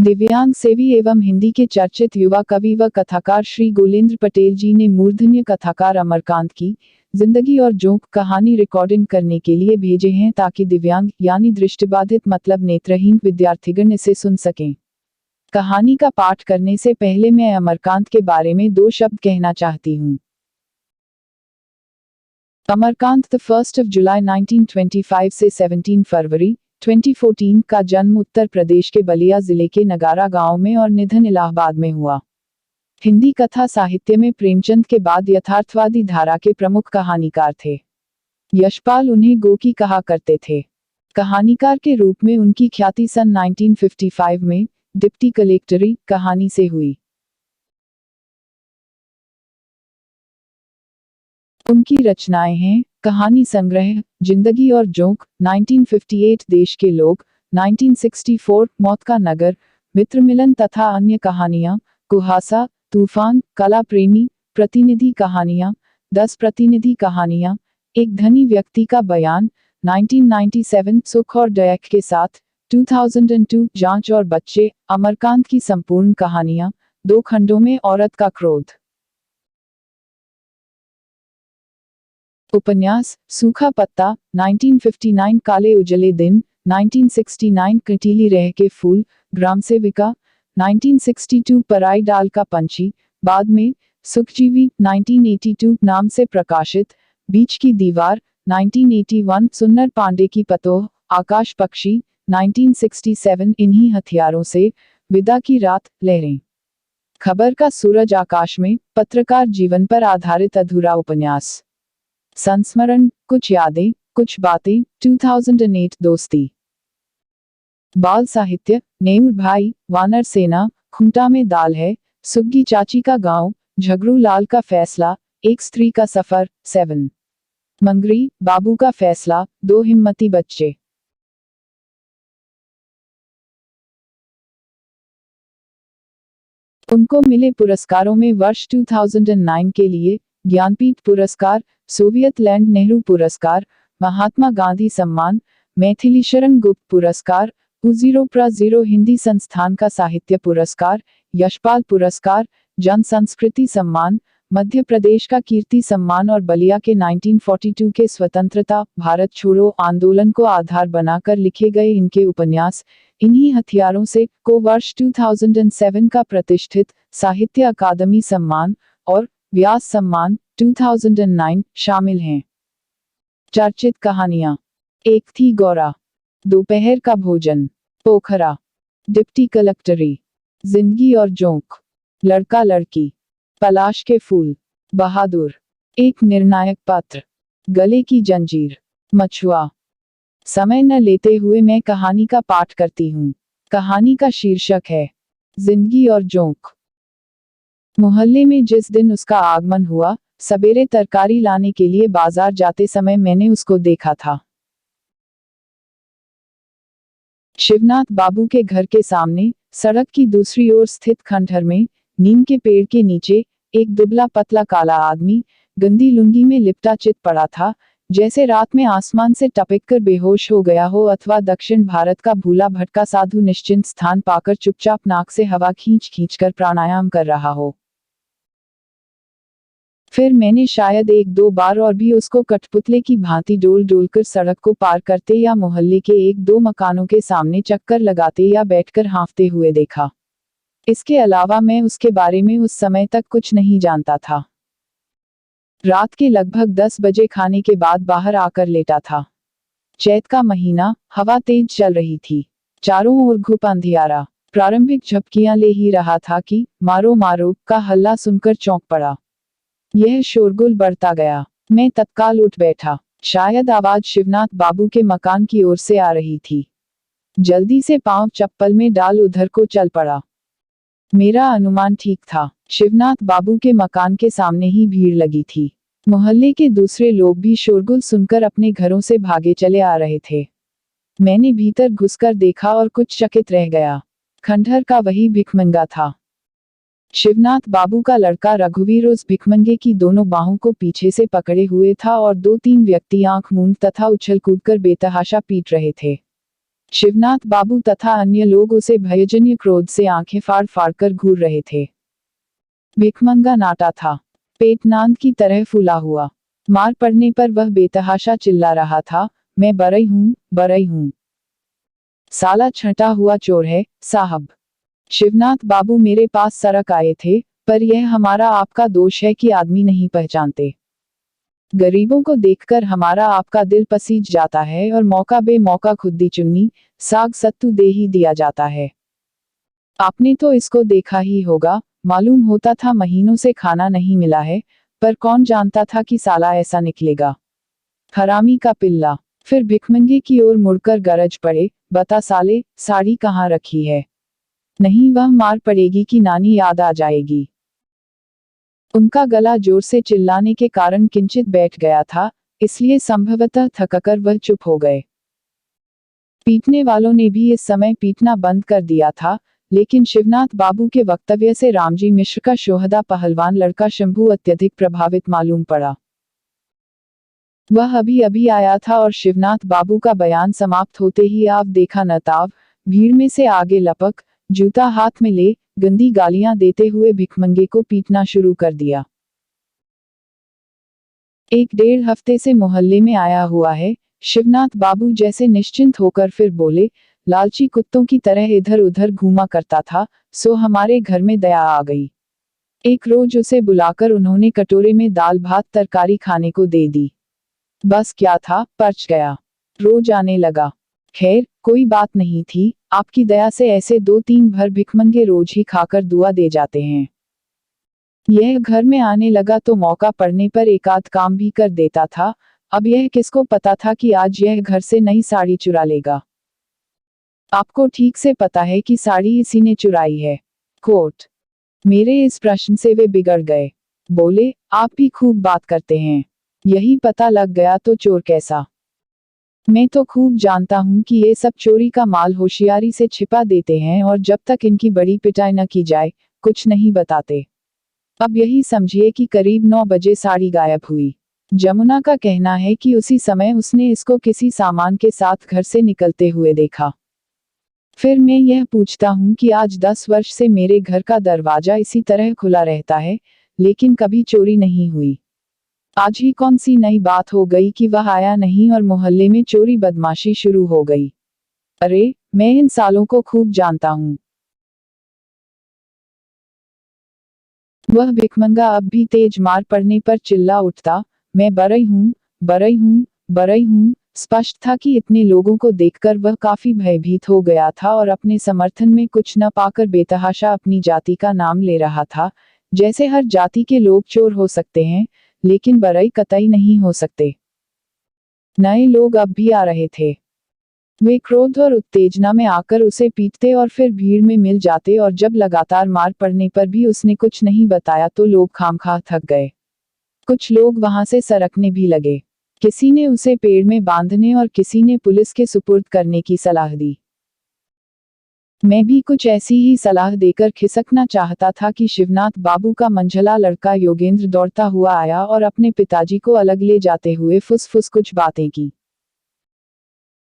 दिव्यांग सेवी एवं हिंदी के चर्चित युवा कवि व कथाकार श्री गोलेंद्र पटेल जी ने मूर्धन्य कथाकार अमरकांत की जिंदगी और जोंक कहानी रिकॉर्डिंग करने के लिए भेजे हैं ताकि दिव्यांग यानी दृष्टिबाधित मतलब नेत्रहीन विद्यार्थीगण इसे सुन सकें। कहानी का पाठ करने से पहले मैं अमरकांत के बारे में 2 शब्द कहना चाहती हूँ। अमरकांत द 1 जुलाई 1925 से 17 फरवरी 2014 का जन्म उत्तर प्रदेश के बलिया जिले के नगारा गांव में और निधन इलाहाबाद में हुआ। हिंदी कथा साहित्य में प्रेमचंद के बाद यथार्थवादी धारा के प्रमुख कहानीकार थे। यशपाल उन्हें गोकी कहा करते थे। कहानीकार के रूप में उनकी ख्याति सन 1955 में डिप्टी कलेक्टरी कहानी से हुई। उनकी रचनाएं हैं कहानी संग्रह जिंदगी और जोंक 1958, देश के लोग 1964, मौत का नगर, मित्र मिलन तथा अन्य कहानियां, कुहासा, तूफान, कला प्रेमी, प्रतिनिधि कहानियां, 10 प्रतिनिधि कहानियां, एक धनी व्यक्ति का बयान 1997, सुख और डयक के साथ 2002, जांच और बच्चे, अमरकांत की संपूर्ण कहानियां, 2 खंडों में, औरत का क्रोध। उपन्यास सूखा पत्ता 1959, काले उजले दिन 1969, कटीली रह के फूल, ग्राम सेविका 1962, पराई डाल का पंछी, बाद में सुखजीवी 1982 नाम से प्रकाशित, बीच की दीवार 1981, सुन्नर पांडे की पतोह, आकाश पक्षी 1967, इन्हीं हथियारों से, विदा की रात, लहरें, खबर का सूरज आकाश में, पत्रकार जीवन पर आधारित अधूरा उपन्यास, संस्मरण, कुछ यादें, कुछ बातें 2008, दोस्ती, बाल साहित्य, नेऊर भाई, वानर सेना, खूंटा में दाल है, सुग्गी चाची का गांव, झगड़ू लाल का फैसला, एक स्त्री का सफर, 7, मंगरी, बाबू का फैसला, 2 हिम्मती बच्चे। उनको मिले पुरस्कारों में वर्ष 2009 के लिए ज्ञानपीठ पुरस्कार, सोवियत लैंड नेहरू पुरस्कार, महात्मा गांधी सम्मान, मैथिलीशरण गुप्त पुरस्कार, U0 हिंदी संस्थान का साहित्य पुरस्कार, यशपाल पुरस्कार, जन संस्कृति सम्मान, मध्य प्रदेश का कीर्ति सम्मान और बलिया के 1942 के स्वतंत्रता भारत छोड़ो आंदोलन को आधार बनाकर लिखे गए इनके उपन्यास इन्हीं हथियारों से को वर्ष 2007 का प्रतिष्ठित साहित्य अकादमी सम्मान और व्यास सम्मान 2009 शामिल हैं। चर्चित कहानियां, एक थी गौरा, दोपहर का भोजन, पोखरा, डिप्टी कलेक्टरी, जिंदगी और जोंक, लड़का लड़की, पलाश के फूल, बहादुर, एक निर्णायक पात्र, गले की जंजीर, मछुआ। समय न लेते हुए मैं कहानी का पाठ करती हूँ। कहानी का शीर्षक है जिंदगी और जोंक। मोहल्ले में जिस दिन उसका आगमन हुआ, सवेरे तरकारी लाने के लिए बाजार जाते समय मैंने उसको देखा था। शिवनाथ बाबू के घर के सामने सड़क की दूसरी ओर स्थित खंडहर में नीम के पेड़ के नीचे एक दुबला पतला काला आदमी गंदी लुंगी में लिपटा चित पड़ा था, जैसे रात में आसमान से टपककर बेहोश हो गया हो अथवा दक्षिण भारत का भूला भटका साधु निश्चिंत स्थान पाकर चुपचाप नाक से हवा खींच खींच कर प्राणायाम कर रहा हो। फिर मैंने शायद 1-2 बार और भी उसको कठपुतले की भांति डोल डोल कर सड़क को पार करते या मोहल्ले के 1-2 मकानों के सामने चक्कर लगाते या बैठकर हाँफते हुए देखा। इसके अलावा मैं उसके बारे में उस समय तक कुछ नहीं जानता था। रात के लगभग 10 बजे खाने के बाद बाहर आकर लेटा था। चैत का महीना, हवा तेज चल रही थी, चारों ओर घुप अंधियारा। प्रारंभिक झपकियां ले ही रहा था कि मारो मारो का हल्ला सुनकर चौंक पड़ा। यह शोरगुल बढ़ता गया। मैं तत्काल उठ बैठा। शायद आवाज शिवनाथ बाबू के मकान की ओर से आ रही थी। जल्दी से पांव चप्पल में डाल उधर को चल पड़ा। मेरा अनुमान ठीक था। शिवनाथ बाबू के मकान के सामने ही भीड़ लगी थी। मोहल्ले के दूसरे लोग भी शोरगुल सुनकर अपने घरों से भागे चले आ रहे थे। मैंने भीतर घुसकर देखा और कुछ चकित रह गया। खंडहर का वही भिखमंगा था। शिवनाथ बाबू का लड़का रघुवीर उस भिखमंगे की दोनों बाहों को पीछे से पकड़े हुए था और 2-3 व्यक्ति आंख मूंद तथा उछल कूदकर बेतहाशा पीट रहे थे। शिवनाथ बाबू तथा अन्य लोग उसे भयजन्य क्रोध से आंखें फाड़ फाड़ कर घूर रहे थे। भिखमंगा नाटा था, पेट नांद की तरह फूला हुआ। मार पड़ने पर वह बेतहाशा चिल्ला रहा था, मैं बरई हूं, बरई हूं। साला छंटा हुआ चोर है, साहब। शिवनाथ बाबू मेरे पास सरक आए थे, पर यह हमारा आपका दोष है कि आदमी नहीं पहचानते। गरीबों को देखकर हमारा आपका दिल पसीज जाता है और मौका बे मौका खुद्दी चुन्नी, साग सत्तू दे ही दिया जाता है। आपने तो इसको देखा ही होगा, मालूम होता था महीनों से खाना नहीं मिला है, पर कौन जानता था कि साला ऐसा निकलेगा। हरामी का पिल्ला। फिर भिखमंगे की ओर मुड़कर गरज पड़े, बता साले, साड़ी कहाँ रखी है? नहीं वह मार पड़ेगी कि नानी याद आ जाएगी। उनका गला जोर से चिल्लाने के कारण किंचित बैठ गया था, इसलिए संभवतः थककर वह चुप हो गए। पीटने वालों ने भी इस समय पीटना बंद कर दिया था, लेकिन शिवनाथ बाबू के वक्तव्य से रामजी मिश्र का शोहदा पहलवान लड़का शंभू अत्यधिक प्रभावित मालूम पड़ा। वह अभी अभी आया था और शिवनाथ बाबू का बयान समाप्त होते ही आप देखा न ताव, भीड़ में से आगे लपक, जूता हाथ में ले, गंदी गालियां देते हुए भिखमंगे को पीटना शुरू कर दिया। 1-1.5 हफ्ते से मोहल्ले में आया हुआ है, शिवनाथ बाबू जैसे निश्चिंत होकर फिर बोले, लालची कुत्तों की तरह इधर उधर घूमा करता था, सो हमारे घर में दया आ गई। एक रोज उसे बुलाकर उन्होंने कटोरे में दाल भात तरकारी खाने को दे दी। बस क्या था, पच गया। रोज आने लगा। खैर, कोई बात नहीं थी, आपकी दया से ऐसे 2-3 भर भिखमंगे रोज ही खाकर दुआ दे जाते हैं। यह घर में आने लगा तो मौका पड़ने पर एक आध काम भी कर देता था, अब यह किसको पता था कि आज यह घर से नई साड़ी चुरा लेगा। आपको ठीक से पता है कि साड़ी इसी ने चुराई है। कोर्ट। मेरे इस प्रश्न से वे बिगड़ गए। बोले, आप भी खूब बात करते हैं। यही पता लग गया तो चोर कैसा? मैं तो खूब जानता हूं कि ये सब चोरी का माल होशियारी से छिपा देते हैं और जब तक इनकी बड़ी पिटाई न की जाए, कुछ नहीं बताते। अब यही समझिए कि करीब 9 बजे साड़ी गायब हुई। जमुना का कहना है कि उसी समय उसने इसको किसी सामान के साथ घर से निकलते हुए देखा। फिर मैं यह पूछता हूं कि आज 10 वर्ष से मेरे घर का दरवाजा इसी तरह खुला रहता है, लेकिन कभी चोरी नहीं हुई। आज ही कौन सी नई बात हो गई कि वह आया नहीं और मोहल्ले में चोरी बदमाशी शुरू हो गई? अरे, मैं इन सालों को खूब जानता हूं। वह भिखमंगा अब भी तेज मार पड़ने पर चिल्ला उठता, मैं बरई हूं, बरई हूं, बरई हूं। स्पष्ट था कि इतने लोगों को देखकर वह काफी भयभीत हो गया था और अपने समर्थन में कुछ न पाकर बेतहाशा अपनी जाति का नाम ले रहा था, जैसे हर जाति के लोग चोर हो सकते हैं, लेकिन बरई कतई नहीं हो सकते। नए लोग अब भी आ रहे थे। वे क्रोध और उत्तेजना में आकर उसे पीटते और फिर भीड़ में मिल जाते और जब लगातार मार पड़ने पर भी उसने कुछ नहीं बताया तो लोग खामखा थक गए। कुछ लोग वहां से सरकने भी लगे। किसी ने उसे पेड़ में बांधने और किसी ने पुलिस के सुपुर्द करने की सलाह दी। मैं भी कुछ ऐसी ही सलाह देकर खिसकना चाहता था कि शिवनाथ बाबू का मंझला लड़का योगेंद्र दौड़ता हुआ आया और अपने पिताजी को अलग ले जाते हुए फुस-फुस कुछ बातें की।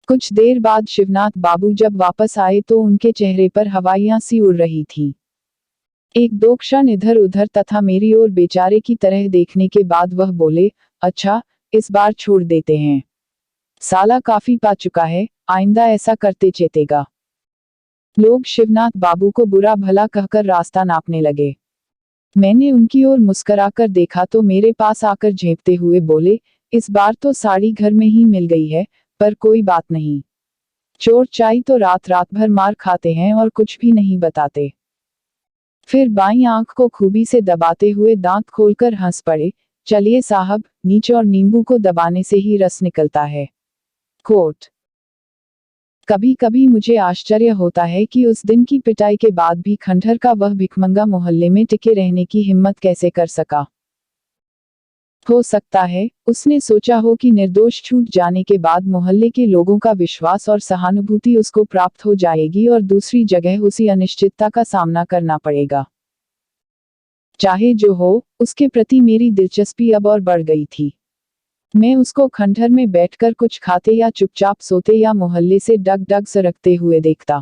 कुछ देर बाद शिवनाथ बाबू जब वापस आए तो उनके चेहरे पर हवाइयां सी उड़ रही थी। 1-2 क्षण इधर उधर तथा मेरी ओर बेचारे की तरह देखने के बाद वह बोले, अच्छा, इस बार छोड़ देते हैं। साला काफी पा चुका है, आइंदा ऐसा करते चेतेगा। लोग शिवनाथ बाबू को बुरा भला कहकर रास्ता नापने लगे। मैंने उनकी ओर मुस्कराकर देखा तो मेरे पास आकर झेंपते हुए बोले, इस बार तो साड़ी घर में ही मिल गई है, पर कोई बात नहीं। चोर चाई तो रात रात भर मार खाते हैं और कुछ भी नहीं बताते। फिर बाईं आंख को खूबी से दबाते हुए दांत खोलकर हंस पड़े, चलिए साहब, नीच और नींबू को दबाने से ही रस निकलता है। कोट। कभी कभी मुझे आश्चर्य होता है कि उस दिन की पिटाई के बाद भी खंडहर का वह भिखमंगा मोहल्ले में टिके रहने की हिम्मत कैसे कर सका। हो सकता है, उसने सोचा हो कि निर्दोष छूट जाने के बाद मोहल्ले के लोगों का विश्वास और सहानुभूति उसको प्राप्त हो जाएगी और दूसरी जगह उसी अनिश्चितता का सामना करना पड़ेगा। चाहे जो हो, उसके प्रति मेरी दिलचस्पी अब और बढ़ गई थी। मैं उसको खंडहर में बैठकर कुछ खाते या चुपचाप सोते या मोहल्ले से डग डग सरकते हुए देखता।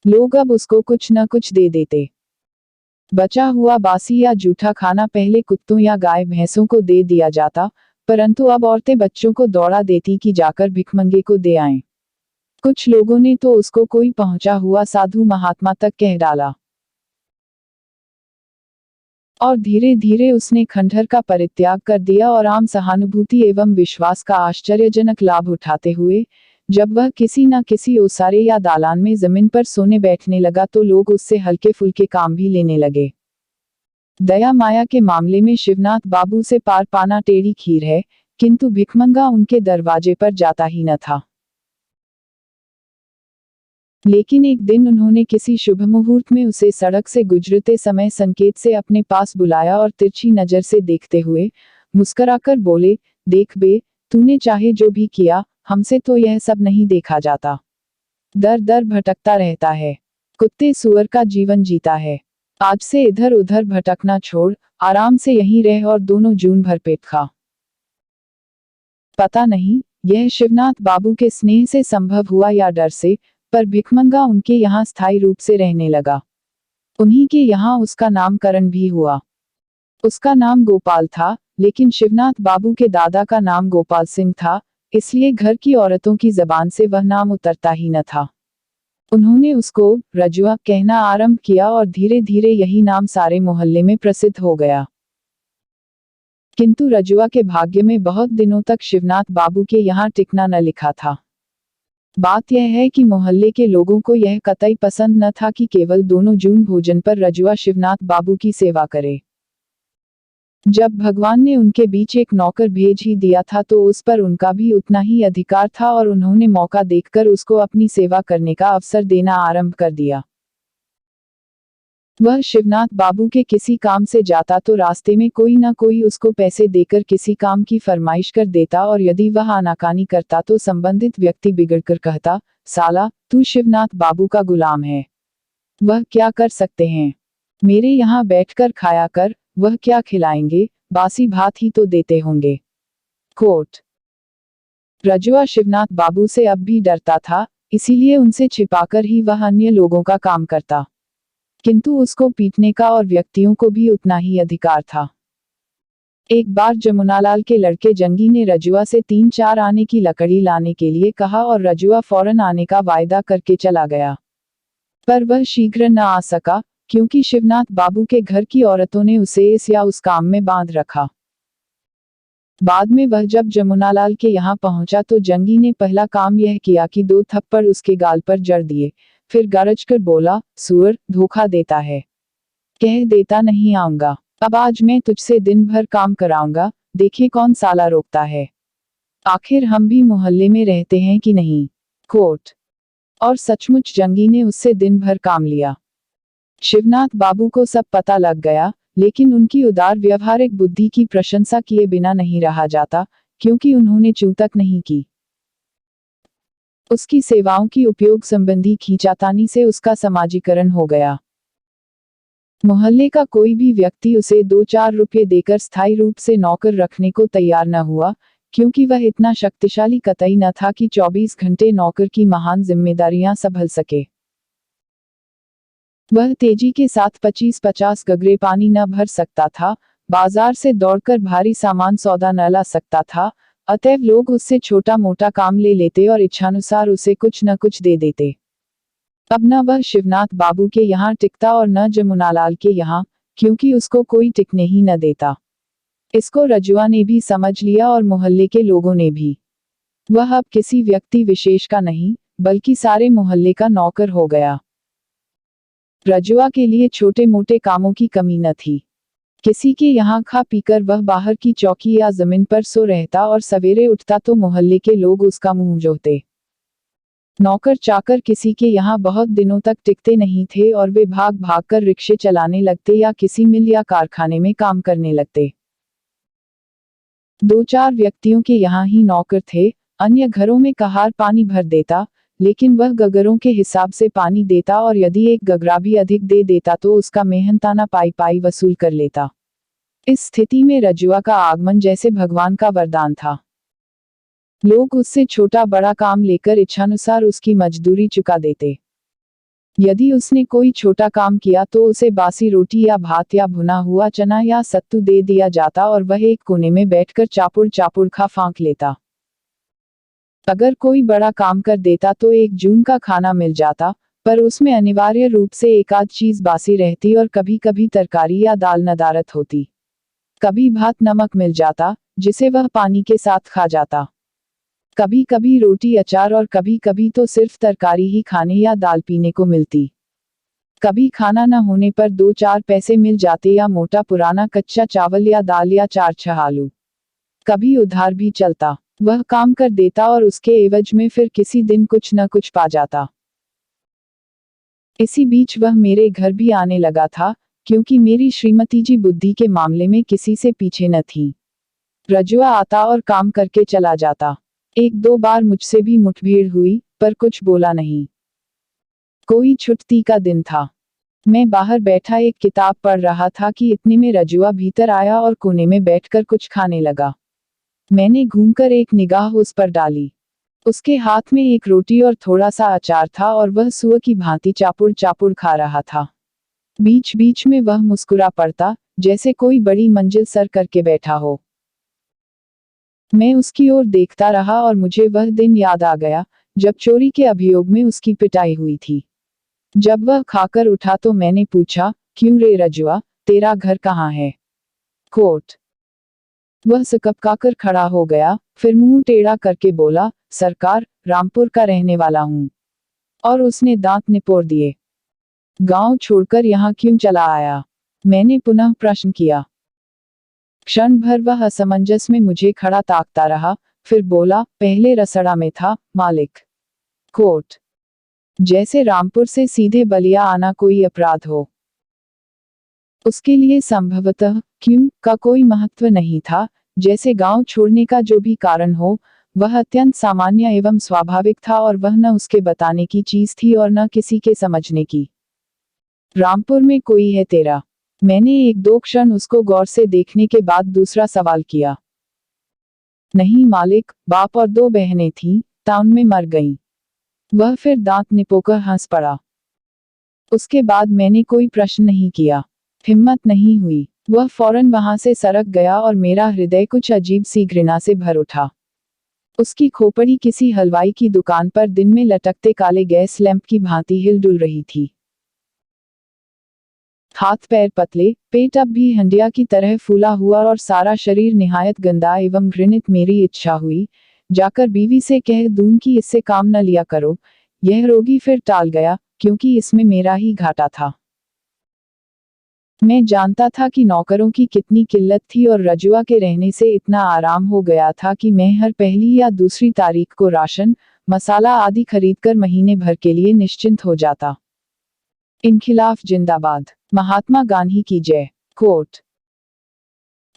लोग अब उसको कुछ न कुछ दे देते। बचा हुआ बासी या जूठा खाना पहले कुत्तों या गाय भैंसों को दे दिया जाता, परंतु अब औरतें बच्चों को दौड़ा देती कि जाकर भिखमंगे को दे आएं। कुछ लोगों ने तो उसको कोई पहुंचा हुआ साधु महात्मा तक कह डाला। और धीरे धीरे उसने खंडहर का परित्याग कर दिया और आम सहानुभूति एवं विश्वास का आश्चर्यजनक लाभ उठाते हुए जब वह किसी न किसी ओसारे या दालान में जमीन पर सोने बैठने लगा तो लोग उससे हल्के फुल्के काम भी लेने लगे। दया माया के मामले में शिवनाथ बाबू से पार पाना टेढ़ी खीर है, किंतु भिखमंगा उनके दरवाजे पर जाता ही न था। लेकिन एक दिन उन्होंने किसी शुभ मुहूर्त में उसे सड़क से गुजरते समय संकेत से अपने पास बुलाया और तिरछी नजर से देखते हुए मुस्कुराकर बोले, देख बे, तूने चाहे जो भी किया, हमसे तो यह सब नहीं देखा जाता। दर दर भटकता रहता है, कुत्ते सुअर का जीवन जीता है। आज से इधर उधर भटकना छोड़, आराम से यहीं रह और दोनों जून भर पेट खा। पता नहीं यह शिवनाथ बाबू के स्नेह से संभव हुआ या डर से, पर भिखमंगा उनके यहाँ स्थायी रूप से रहने लगा। उन्हीं के यहाँ उसका नामकरण भी हुआ। उसका नाम गोपाल था, लेकिन शिवनाथ बाबू के दादा का नाम गोपाल सिंह था, इसलिए घर की औरतों की जबान से वह नाम उतरता ही न था। उन्होंने उसको रजुआ कहना आरंभ किया और धीरे धीरे यही नाम सारे मोहल्ले में प्रसिद्ध हो गया। किंतु रजुआ के भाग्य में बहुत दिनों तक शिवनाथ बाबू के यहाँ टिकना न लिखा था। बात यह है कि मोहल्ले के लोगों को यह कतई पसंद न था कि केवल दोनों जून भोजन पर रजुआ शिवनाथ बाबू की सेवा करे। जब भगवान ने उनके बीच एक नौकर भेज ही दिया था तो उस पर उनका भी उतना ही अधिकार था और उन्होंने मौका देखकर उसको अपनी सेवा करने का अवसर देना आरंभ कर दिया। वह शिवनाथ बाबू के किसी काम से जाता तो रास्ते में कोई न कोई उसको पैसे देकर किसी काम की फरमाइश कर देता और यदि वह आनाकानी करता तो संबंधित व्यक्ति बिगड़कर कहता, साला तू शिवनाथ बाबू का गुलाम है, वह क्या कर सकते हैं, मेरे यहाँ बैठकर खाया कर, वह क्या खिलाएंगे, बासी भात ही तो देते होंगे। कोट। रजुआ शिवनाथ बाबू से अब भी डरता था, इसीलिए उनसे छिपाकर ही वह अन्य लोगों का काम करता, किंतु उसको पीटने का और व्यक्तियों को भी उतना ही अधिकार था। एक बार जमुनालाल के लड़के जंगी ने रजुआ से 3-4 आने की लकड़ी लाने के लिए कहा और रजुआ फौरन आने का वायदा करके चला गया, पर वह शीघ्र न आ सका क्योंकि शिवनाथ बाबू के घर की औरतों ने उसे इस या उस काम में बांध रखा। बाद में वह जब जमुनालाल के यहाँ पहुंचा तो जंगी ने पहला काम यह किया कि 2 थप्पड़ उसके गाल पर जड़ दिए, फिर गरज कर बोला, सुअर, धोखा देता है, कह देता नहीं आऊंगा, अब आज मैं तुझसे दिन भर काम कराऊंगा, देखे कौन साला रोकता है, आखिर हम भी मोहल्ले में रहते हैं कि नहीं। कोट। और सचमुच जंगी ने उससे दिन भर काम लिया। शिवनाथ बाबू को सब पता लग गया, लेकिन उनकी उदार व्यवहारिक बुद्धि की प्रशंसा किए बिना नहीं रहा जाता, क्योंकि उन्होंने चूतक नहीं की। उसकी सेवाओं की उपयोग संबंधी खींचातानी से उसका समाजीकरण हो गया। मोहल्ले का कोई भी व्यक्ति उसे 2-4 रुपये देकर स्थायी रूप से नौकर रखने को तैयार न हुआ, क्योंकि वह इतना शक्तिशाली कतई न था कि 24 घंटे नौकर की महान जिम्मेदारियां संभल सके। वह तेजी के साथ 25-50 गगरे पानी न भर सकता था, बाजार से दौड़कर भारी सामान सौदा न ला सकता था, अतएव लोग उससे छोटा मोटा काम ले लेते और इच्छानुसार उसे कुछ न कुछ दे देते। अब न वह शिवनाथ बाबू के यहाँ टिकता और न जमुनालाल के यहाँ, क्योंकि उसको कोई टिकने ही न देता। इसको रजुआ ने भी समझ लिया और मोहल्ले के लोगों ने भी। वह अब किसी व्यक्ति विशेष का नहीं, बल्कि सारे मोहल्ले का नौकर हो गया। रजुआ के लिए छोटे मोटे कामों की कमी न थी। किसी के यहाँ खा पीकर वह बाहर की चौकी या जमीन पर सो रहता और सवेरे उठता तो मोहल्ले के लोग उसका मुंह जोहते। नौकर चाकर किसी के यहाँ बहुत दिनों तक टिकते नहीं थे और वे भाग भाग कर रिक्शे चलाने लगते या किसी मिल या कारखाने में काम करने लगते। 2-4 व्यक्तियों के यहाँ ही नौकर थे, अन्य घरों में कहार पानी भर देता, लेकिन वह गगरों के हिसाब से पानी देता और यदि एक गगरा भी अधिक दे देता तो उसका मेहनताना पाई पाई वसूल कर लेता। इस स्थिति में रजुआ का आगमन जैसे भगवान का वरदान था। लोग उससे छोटा बड़ा काम लेकर इच्छानुसार उसकी मजदूरी चुका देते। यदि उसने कोई छोटा काम किया तो उसे बासी रोटी या भात या भुना हुआ चना या सत्तू दे दिया जाता और वह एक कोने में बैठकर चापुड़ चापुड़ खा फांक लेता। अगर कोई बड़ा काम कर देता तो एक जून का खाना मिल जाता, पर उसमें अनिवार्य रूप से एक आध चीज बासी रहती और कभी कभी तरकारी या दाल नदारत होती। कभी भात नमक मिल जाता, जिसे वह पानी के साथ खा जाता। कभी कभी रोटी अचार और कभी कभी तो सिर्फ तरकारी ही खाने या दाल पीने को मिलती। कभी खाना न होने पर 2-4 पैसे मिल जाते या मोटा पुराना कच्चा चावल या दाल या 4-6 आलू। कभी उधार भी चलता। वह काम कर देता और उसके एवज में फिर किसी दिन कुछ न कुछ पा जाता। इसी बीच वह मेरे घर भी आने लगा था, क्योंकि मेरी श्रीमती जी बुद्धि के मामले में किसी से पीछे न थी। रजुआ आता और काम करके चला जाता। 1-2 बार मुझसे भी मुठभेड़ हुई, पर कुछ बोला नहीं। कोई छुट्टी का दिन था। मैं बाहर बैठा एक किताब पढ़ रहा था कि इतने में रजुआ भीतर आया और कोने में बैठकर कुछ खाने लगा। मैंने घूमकर एक निगाह उस पर डाली। उसके हाथ में एक रोटी और थोड़ा सा अचार था और वह सुअर की भांति चापुड़ चापुड़ खा रहा था। बीच बीच में वह मुस्कुरा पड़ता, जैसे कोई बड़ी मंजिल सर करके बैठा हो। मैं उसकी ओर देखता रहा और मुझे वह दिन याद आ गया, जब चोरी के अभियोग में उसकी पिटाई हुई थी। जब वह खाकर उठा तो मैंने पूछा, क्यों रे रजुआ, तेरा घर कहाँ है? कोर्ट। वह सकपकाकर खड़ा हो गया, फिर मुंह टेढ़ा करके बोला, सरकार, रामपुर का रहने वाला हूँ। और उसने दांत निपोड़ दिए। गांव छोड़कर यहाँ क्यों चला आया? मैंने पुनः प्रश्न किया। क्षण भर वह असमंजस में मुझे खड़ा ताकता रहा, फिर बोला, पहले रसड़ा में था, मालिक। कोर्ट। जैसे रामपुर से सीधे बलिया आना कोई अपराध हो। उसके लिए संभवतः क्यों का कोई महत्व नहीं था, जैसे गांव छोड़ने का जो भी कारण हो, वह अत्यंत सामान्य एवं स्वाभाविक था और वह न उसके बताने की चीज थी और न किसी के समझने की। रामपुर में कोई है तेरा? मैंने 1-2 क्षण उसको गौर से देखने के बाद दूसरा सवाल किया। नहीं मालिक, बाप और 2 बहनें थीं, टाउन में मर गईं। वह फिर दांत निपोकर हंस पड़ा। उसके बाद मैंने कोई प्रश्न नहीं किया। हिम्मत नहीं हुई। वह फौरन वहां से सरक गया और मेरा हृदय कुछ अजीब सी घृणा से भर उठा। उसकी खोपड़ी किसी हलवाई की दुकान पर दिन में लटकते काले गैस लैंप की भांति हिल डुल रही थी। हाथ पैर पतले, पेट अब भी हंडिया की तरह फूला हुआ और सारा शरीर निहायत गंदा एवं घृणित। मेरी इच्छा हुई, जाकर बीवी से कह दूं कि इससे काम न लिया करो। यह रोगी फिर टाल गया, क्योंकि इसमें मेरा ही घाटा था। मैं जानता था कि नौकरों की कितनी किल्लत थी और रजुआ के रहने से इतना आराम हो गया था कि मैं हर पहली या दूसरी तारीख को राशन, मसाला आदि खरीदकर महीने भर के लिए निश्चिंत हो जाता। इनखिलाफ जिंदाबाद। महात्मा गांधी की जय। कोर्ट।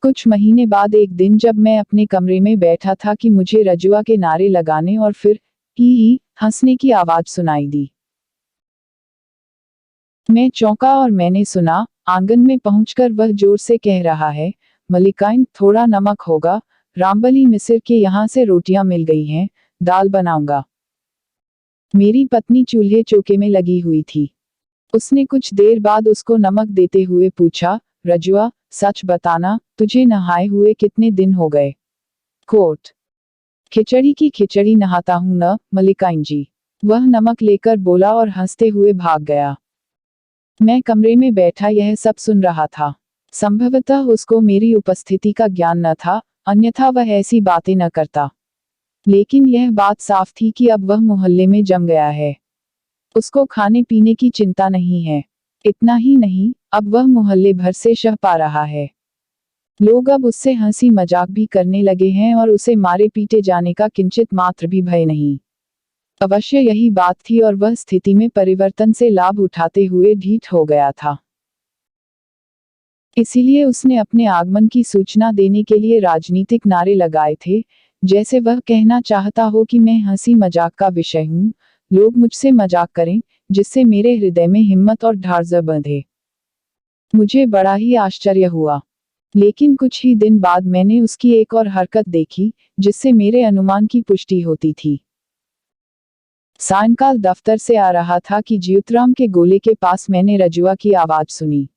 कुछ महीने बाद एक दिन जब मैं अपने कमरे में बैठा था कि मुझे रजुआ के नारे लगाने और फिर ही हंसने की आवाज सुनाई दी। मैं चौंका और मैंने सुना, आंगन में पहुंचकर वह जोर से कह रहा है, मलिकाइन, थोड़ा नमक होगा, रामबली मिसिर के यहाँ से रोटियां मिल गई हैं, दाल बनाऊंगा। मेरी पत्नी चूल्हे चौके में लगी हुई थी। उसने कुछ देर बाद उसको नमक देते हुए पूछा, रजुआ, सच बताना, तुझे नहाए हुए कितने दिन हो गए? कोर्ट। खिचड़ी की खिचड़ी नहाता हूं न, मलिकाइन जी। वह नमक लेकर बोला और हंसते हुए भाग गया। मैं कमरे में बैठा यह सब सुन रहा था। संभवतः उसको मेरी उपस्थिति का ज्ञान न था, अन्यथा वह ऐसी बातें न करता। लेकिन यह बात साफ थी कि अब वह मोहल्ले में जम गया है। उसको खाने पीने की चिंता नहीं है। इतना ही नहीं, अब वह मोहल्ले भर से शह पा रहा है। लोग अब उससे हंसी मजाक भी करने लगे हैं और उसे मारे पीटे जाने का किंचित मात्र भी भय नहीं। अवश्य यही बात थी और वह स्थिति में परिवर्तन से लाभ उठाते हुए ढीठ हो गया था। इसीलिए उसने अपने आगमन की सूचना देने के लिए राजनीतिक नारे लगाए थे, जैसे वह कहना चाहता हो कि मैं हंसी मजाक का विषय हूं, लोग मुझसे मजाक करें, जिससे मेरे हृदय में हिम्मत और ढाढ़ बंधे। मुझे बड़ा ही आश्चर्य हुआ। लेकिन कुछ ही दिन बाद मैंने उसकी एक और हरकत देखी, जिससे मेरे अनुमान की पुष्टि होती थी। सायंकाल दफ्तर से आ रहा था कि ज्योतिराम के गोले के पास मैंने रजुआ की आवाज सुनी।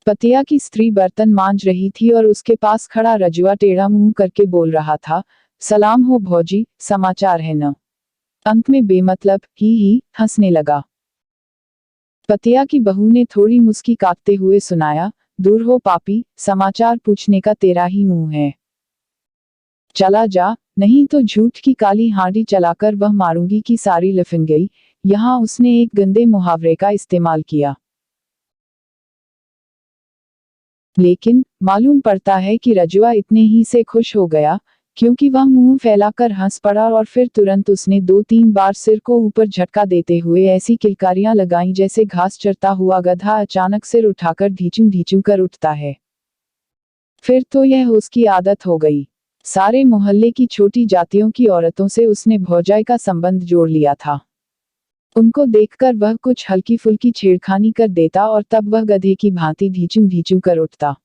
पतिया की स्त्री बर्तन मांज रही थी और उसके पास खड़ा रजुआ टेढ़ा मुंह करके बोल रहा था, सलाम हो भौजी, समाचार है न? अंत में बेमतलब ही हंसने लगा। पतिया की बहू ने थोड़ी मुस्की काटते हुए सुनाया, दूर हो पापी, समाचार पूछने का तेरा ही मुंह है। चला जा, नहीं तो झूठ की काली हांडी चलाकर वह मारूंगी की सारी लिफिन गई। यहाँ उसने एक गंदे मुहावरे का इस्तेमाल किया। लेकिन मालूम पड़ता है कि रजुआ इतने ही से खुश हो गया, क्योंकि वह मुंह फैलाकर हंस पड़ा और फिर तुरंत उसने 2-3 बार सिर को ऊपर झटका देते हुए ऐसी किलकारियां लगाईं जैसे घास चरता हुआ गधा अचानक सिर उठाकर ढीचू ढीचू कर उठता है। फिर तो यह उसकी आदत हो गई। सारे मोहल्ले की छोटी जातियों की औरतों से उसने भौजाई का संबंध जोड़ लिया था। उनको देखकर वह कुछ हल्की फुल्की छेड़खानी कर देता और तब वह गधे की भांति ढीचू ढीचू कर उठता।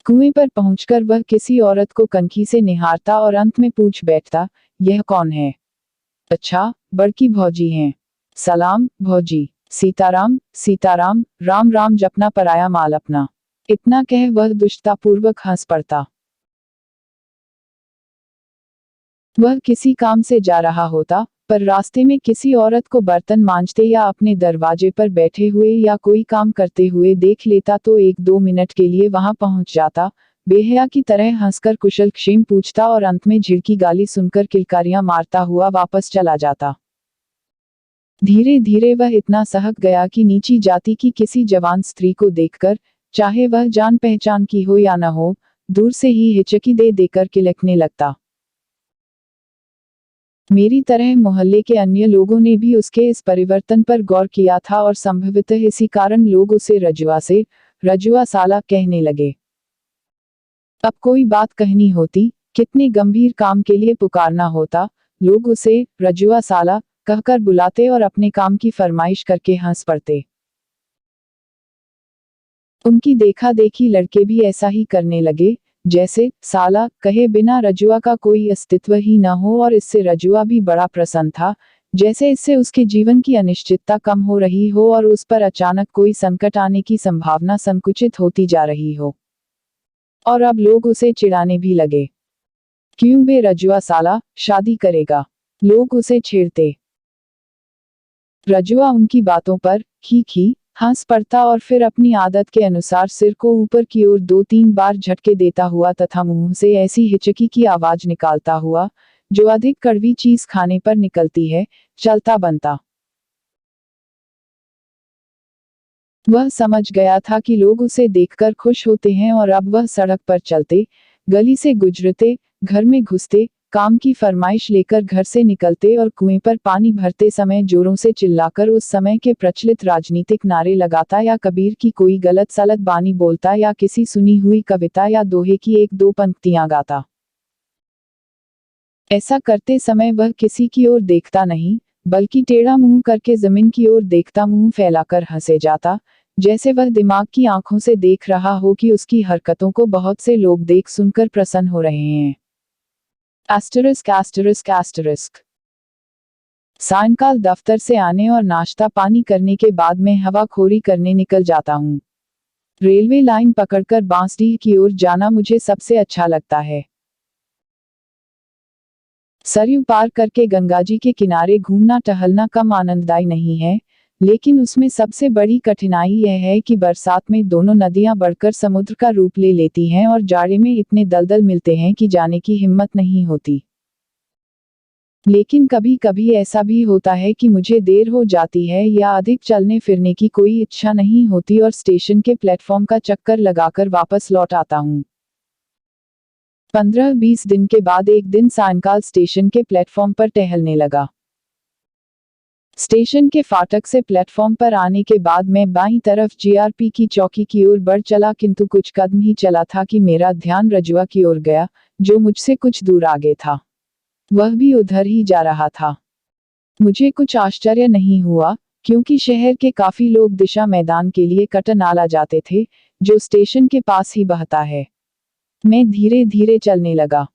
कुएं पर पहुंचकर वह किसी औरत को कनखी से निहारता और अंत में पूछ बैठता, यह कौन है? अच्छा, बड़की भौजी हैं। सलाम भौजी। सीताराम सीताराम, राम राम जपना पराया माल अपना। इतना कह वह दुष्टतापूर्वक हंस पड़ता। वह किसी काम से जा रहा होता, पर रास्ते में किसी औरत को बर्तन मांजते या अपने दरवाजे पर बैठे हुए या कोई काम करते हुए देख लेता तो 1-2 मिनट के लिए वहां पहुंच जाता, बेहया की तरह हंसकर कुशल क्षेम पूछता और अंत में झिड़की गाली सुनकर किलकारियां मारता हुआ वापस चला जाता। धीरे धीरे वह इतना सहक गया कि नीची जाति की किसी जवान स्त्री को देखकर, चाहे वह जान पहचान की हो या न हो, दूर से ही हिचकी दे देकर किलकने लगता। मेरी तरह मोहल्ले के अन्य लोगों ने भी उसके इस परिवर्तन पर गौर किया था और संभवतः इसी कारण लोग उसे रजुआ साला कहने लगे। अब कोई बात कहनी होती, कितने गंभीर काम के लिए पुकारना होता, लोग उसे रजुआ साला कहकर बुलाते और अपने काम की फरमाइश करके हंस पड़ते। उनकी देखा देखी लड़के भी ऐसा ही करने लगे, जैसे साला कहे बिना रजुआ का कोई अस्तित्व ही न हो, और इससे रजुआ भी बड़ा प्रसन्न था, जैसे इससे उसके जीवन की अनिश्चितता कम हो रही हो और उस पर अचानक कोई संकट आने की संभावना संकुचित होती जा रही हो। और अब लोग उसे चिढ़ाने भी लगे। क्यों बे रजुआ साला, शादी करेगा? लोग उसे छेड़ते। रजुआ उनकी बातों पर खी हंस पड़ता और फिर अपनी आदत के अनुसार सिर को ऊपर की ओर 2-3 बार झटके देता हुआ तथा मुंह से ऐसी हिचकी की आवाज निकालता हुआ, जो अधिक कड़वी चीज खाने पर निकलती है, चलता बनता। वह समझ गया था कि लोग उसे देखकर खुश होते हैं और अब वह सड़क पर चलते, गली से गुजरते, घर में घुसते, काम की फरमाइश लेकर घर से निकलते और कुएं पर पानी भरते समय जोरों से चिल्लाकर उस समय के प्रचलित राजनीतिक नारे लगाता या कबीर की कोई गलत सलत बानी बोलता या किसी सुनी हुई कविता या दोहे की 1-2 पंक्तियां गाता। ऐसा करते समय वह किसी की ओर देखता नहीं, बल्कि टेढ़ा मुंह करके जमीन की ओर देखता, मुंह फैलाकर हंसे जाता, जैसे वह दिमाग की आंखों से देख रहा हो कि उसकी हरकतों को बहुत से लोग देख सुनकर प्रसन्न हो रहे हैं। ****** सायंकाल दफ्तर से आने और नाश्ता पानी करने के बाद मैं हवाखोरी करने निकल जाता हूँ। रेलवे लाइन पकड़कर बांसडीह की ओर जाना मुझे सबसे अच्छा लगता है। सरयू पार करके गंगाजी के किनारे घूमना टहलना कम आनंददायी नहीं है, लेकिन उसमें सबसे बड़ी कठिनाई यह है कि बरसात में दोनों नदियां बढ़कर समुद्र का रूप ले लेती हैं और जाड़े में इतने दलदल मिलते हैं कि जाने की हिम्मत नहीं होती। लेकिन कभी कभी ऐसा भी होता है कि मुझे देर हो जाती है या अधिक चलने फिरने की कोई इच्छा नहीं होती और स्टेशन के प्लेटफॉर्म का चक्कर लगाकर वापस लौट आता हूँ। 15-20 दिन के बाद एक दिन सायंकाल स्टेशन के प्लेटफॉर्म पर टहलने लगा। स्टेशन के फाटक से प्लेटफॉर्म पर आने के बाद मैं बाईं तरफ जीआरपी की चौकी की ओर बढ़ चला, किंतु कुछ कदम ही चला था कि मेरा ध्यान रजुआ की ओर गया, जो मुझसे कुछ दूर आगे था। वह भी उधर ही जा रहा था। मुझे कुछ आश्चर्य नहीं हुआ, क्योंकि शहर के काफी लोग दिशा मैदान के लिए कटनाला जाते थे, जो स्टेशन के पास ही बहता है। मैं धीरे धीरे चलने लगा,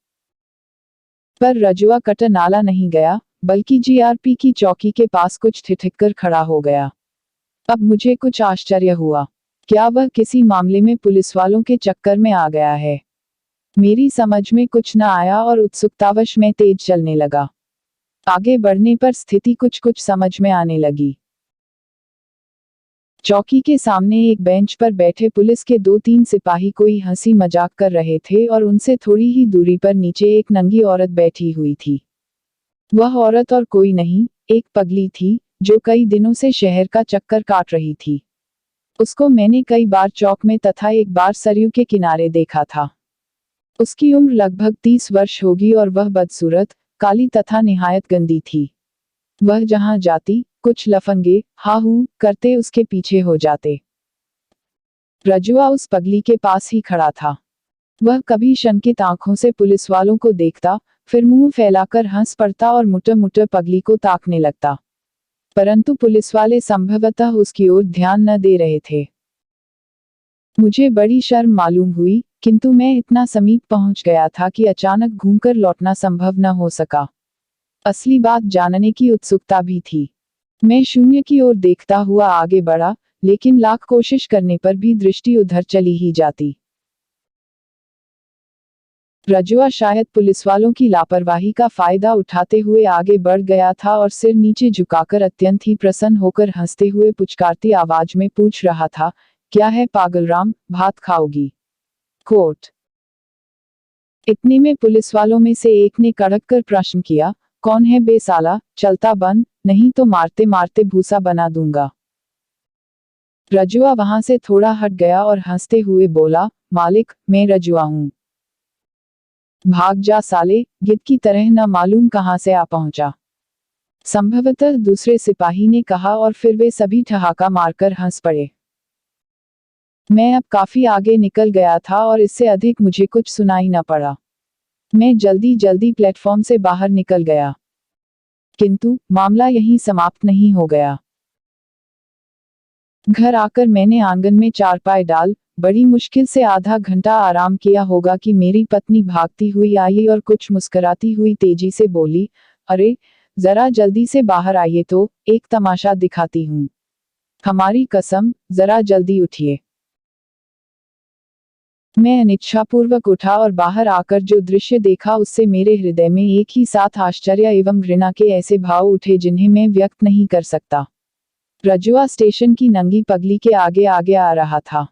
पर रजुआ कटर नाला नहीं गया, बल्कि जीआरपी की चौकी के पास कुछ ठिठक कर खड़ा हो गया। अब मुझे कुछ आश्चर्य हुआ। क्या वह किसी मामले में पुलिस वालों के चक्कर में आ गया है? मेरी समझ में कुछ न आया और उत्सुकतावश मैं तेज चलने लगा। आगे बढ़ने पर स्थिति कुछ कुछ समझ में आने लगी। चौकी के सामने एक बेंच पर बैठे पुलिस के 2-3 सिपाही कोई हंसी मजाक कर रहे थे और उनसे थोड़ी ही दूरी पर नीचे एक नंगी औरत बैठी हुई थी। वह औरत और कोई नहीं, एक पगली थी, जो कई दिनों से शहर का चक्कर काट रही थी। उसको मैंने कई बार चौक में तथा एक बार सरयू के किनारे देखा था। उसकी उम्र लगभग 30 वर्ष होगी और वह बदसूरत, काली तथा निहायत गंदी थी। वह जहां जाती, कुछ लफंगे हा हू करते उसके पीछे हो जाते। रजुआ उस पगली के पास ही खड़ा था। वह कभी शंकित आंखों से पुलिस वालों को देखता, फिर मुंह फैलाकर हंस पड़ता और मुटर मुटर पगली को ताकने लगता। परंतु पुलिस वाले संभवतः उसकी ओर ध्यान न दे रहे थे। मुझे बड़ी शर्म मालूम हुई, किंतु मैं इतना समीप पहुंच गया था कि अचानक घूमकर लौटना संभव न हो सका। असली बात जानने की उत्सुकता भी थी। मैं शून्य की ओर देखता हुआ आगे बढ़ा, लेकिन लाख कोशिश करने पर भी दृष्टि उधर चली ही जाती। रजुआ शायद पुलिस वालों की लापरवाही का फायदा उठाते हुए आगे बढ़ गया था और सिर नीचे झुकाकर अत्यंत ही प्रसन्न होकर हंसते हुए पुचकारती आवाज में पूछ रहा था, क्या है पागलराम, भात खाओगी? कोट। इतने में पुलिस वालों में से एक ने कड़क कर प्रश्न किया, कौन है बे साला, चलता बन, नहीं तो मारते मारते भूसा बना दूंगा। रजुआ वहां से थोड़ा हट गया और हंसते हुए बोला, मालिक, मैं रजुआ हूं। भाग जा साले, गिद्ध की तरह न मालूम कहां से आ पहुंचा। संभवतः दूसरे सिपाही ने कहा और फिर वे सभी ठहाका मारकर हंस पड़े। मैं अब काफी आगे निकल गया था और इससे अधिक मुझे कुछ सुनाई न पड़ा। मैं जल्दी जल्दी प्लेटफॉर्म से बाहर निकल गया। किंतु मामला यहीं समाप्त नहीं हो गया। घर आकर मैंने आंगन में चारपाई डाल बड़ी मुश्किल से आधा घंटा आराम किया होगा कि मेरी पत्नी भागती हुई आई और कुछ मुस्कुराती हुई तेजी से बोली, अरे जरा जल्दी से बाहर आइए तो, एक तमाशा दिखाती हूँ। हमारी कसम, जरा जल्दी उठिए। मैं अनिच्छापूर्वक उठा और बाहर आकर जो दृश्य देखा उससे मेरे हृदय में एक ही साथ आश्चर्य एवं घृणा के ऐसे भाव उठे जिन्हें मैं व्यक्त नहीं कर सकता। रजुआ स्टेशन की नंगी पगली के आगे आगे आ रहा था।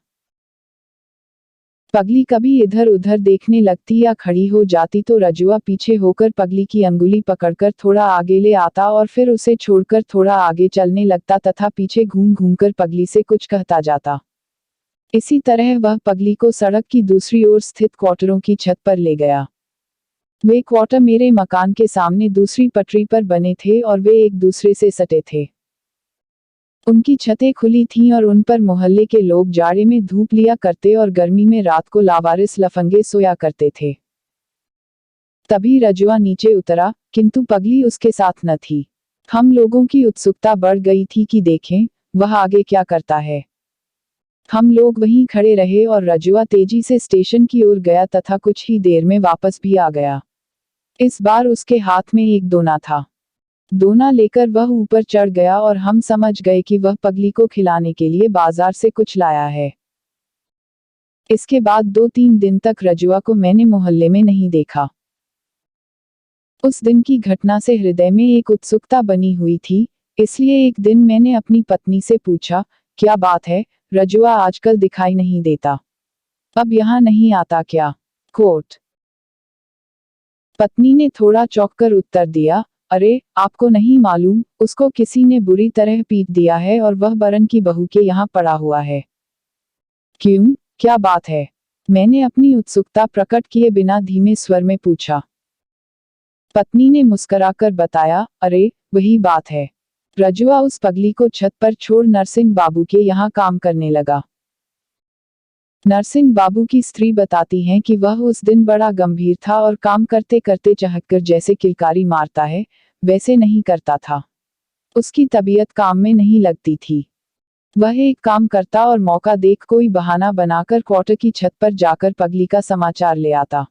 पगली कभी इधर उधर देखने लगती या खड़ी हो जाती तो रजुआ पीछे होकर पगली की अंगुली पकड़कर थोड़ा आगे ले आता और फिर उसे छोड़कर थोड़ा आगे चलने लगता तथा पीछे घूम घूमकर पगली से कुछ कहता जाता। इसी तरह वह पगली को सड़क की दूसरी ओर स्थित क्वार्टरों की छत पर ले गया। वे क्वार्टर मेरे मकान के सामने दूसरी पटरी पर बने थे और वे एक दूसरे से सटे थे। उनकी छतें खुली थीं और उन पर मोहल्ले के लोग जाड़े में धूप लिया करते और गर्मी में रात को लावारिस लफंगे सोया करते थे। तभी रजुआ नीचे उतरा, किंतु पगली उसके साथ न थी। हम लोगों की उत्सुकता बढ़ गई थी कि देखें, वह आगे क्या करता है। हम लोग वहीं खड़े रहे और रजुआ तेजी से स्टेशन की ओर गया तथा कुछ ही देर में वापस भी आ गया। इस बार उसके हाथ में एक दोना था। दोना लेकर वह ऊपर चढ़ गया और हम समझ गए कि वह पगली को खिलाने के लिए बाजार से कुछ लाया है। इसके बाद 2-3 दिन तक रजुआ को मैंने मोहल्ले में नहीं देखा। उस दिन की घटना से हृदय में एक उत्सुकता बनी हुई थी, इसलिए एक दिन मैंने अपनी पत्नी से पूछा, क्या बात है, रजुआ आजकल दिखाई नहीं देता। अब यहाँ नहीं आता क्या? कोट। पत्नी ने थोड़ा चौंक कर उत्तर दिया, अरे आपको नहीं मालूम, उसको किसी ने बुरी तरह पीट दिया है और वह बरन की बहू के यहाँ पड़ा हुआ है। क्यों, क्या बात है? मैंने अपनी उत्सुकता प्रकट किए बिना धीमे स्वर में पूछा। पत्नी ने मुस्कुराकर बताया, अरे वही बात है। रजुआ उस पगली को छत पर छोड़ नरसिंह बाबू के यहाँ काम करने लगा। नरसिंह बाबू की स्त्री बताती हैं कि वह उस दिन बड़ा गंभीर था और काम करते करते चहककर जैसे किलकारी मारता है, वैसे नहीं करता था। उसकी तबीयत काम में नहीं लगती थी। वह एक काम करता और मौका देख कोई बहाना बनाकर क्वार्टर की छत पर जाकर पगली का समाचार ले आता।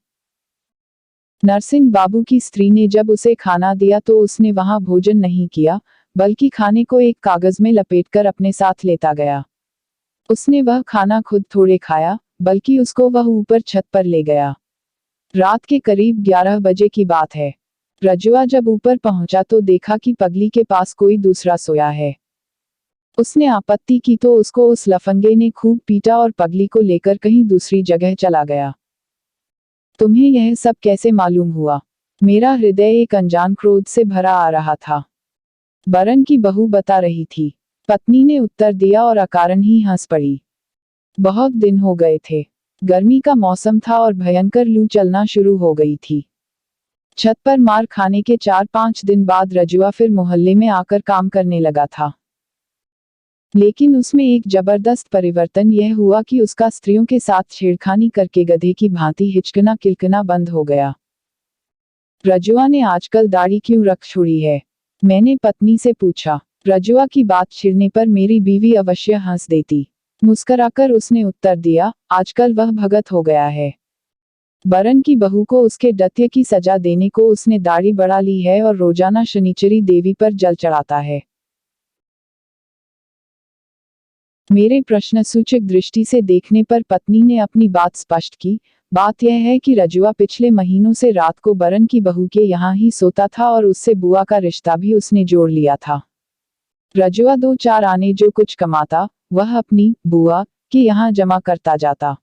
नरसिंह बाबू की स्त्री ने जब उसे खाना दिया तो उसने वहां भोजन नहीं किया, बल्कि खाने को एक कागज में लपेटकर अपने साथ लेता गया। उसने वह खाना खुद थोड़े खाया, बल्कि उसको वह ऊपर छत पर ले गया। रात के करीब 11 बजे की बात है। रजुआ जब ऊपर पहुंचा तो देखा कि पगली के पास कोई दूसरा सोया है। उसने आपत्ति की तो उसको उस लफंगे ने खूब पीटा और पगली को लेकर कहीं दूसरी जगह चला गया। तुम्हें यह सब कैसे मालूम हुआ? मेरा हृदय एक अनजान क्रोध से भरा आ रहा था। बरन की बहू बता रही थी, पत्नी ने उत्तर दिया और अकारण ही हंस पड़ी। बहुत दिन हो गए थे। गर्मी का मौसम था और भयंकर लू चलना शुरू हो गई थी। छत पर मार खाने के 4-5 दिन बाद रजुआ फिर मोहल्ले में आकर काम करने लगा था। लेकिन उसमें एक जबरदस्त परिवर्तन यह हुआ कि उसका स्त्रियों के साथ छेड़खानी करके गधे की भांति हिचकना किलकना बंद हो गया। रजुआ ने आजकल दाढ़ी क्यों रख छोड़ी है? मैंने पत्नी से पूछा। रजुआ की बात छिड़ने पर मेरी बीवी अवश्य हंस देती। मुस्कराकर उसने उत्तर दिया, आजकल वह भगत हो गया है। बरन की बहू को उसके दत्य की सजा देने को उसने दाढ़ी बढ़ा ली है और रोजाना शनिचरी देवी पर जल चढ़ाता है। मेरे प्रश्नसूचक दृष्टि से देखने पर पत्नी ने अपनी बात स्पष्ट की। बात यह है कि रजुआ पिछले महीनों से रात को बरन की बहू के यहाँ ही सोता था और उससे बुआ का रिश्ता भी उसने जोड़ लिया था। रजुआ 2-4 आने जो कुछ कमाता, वह अपनी बुआ के यहाँ जमा करता जाता।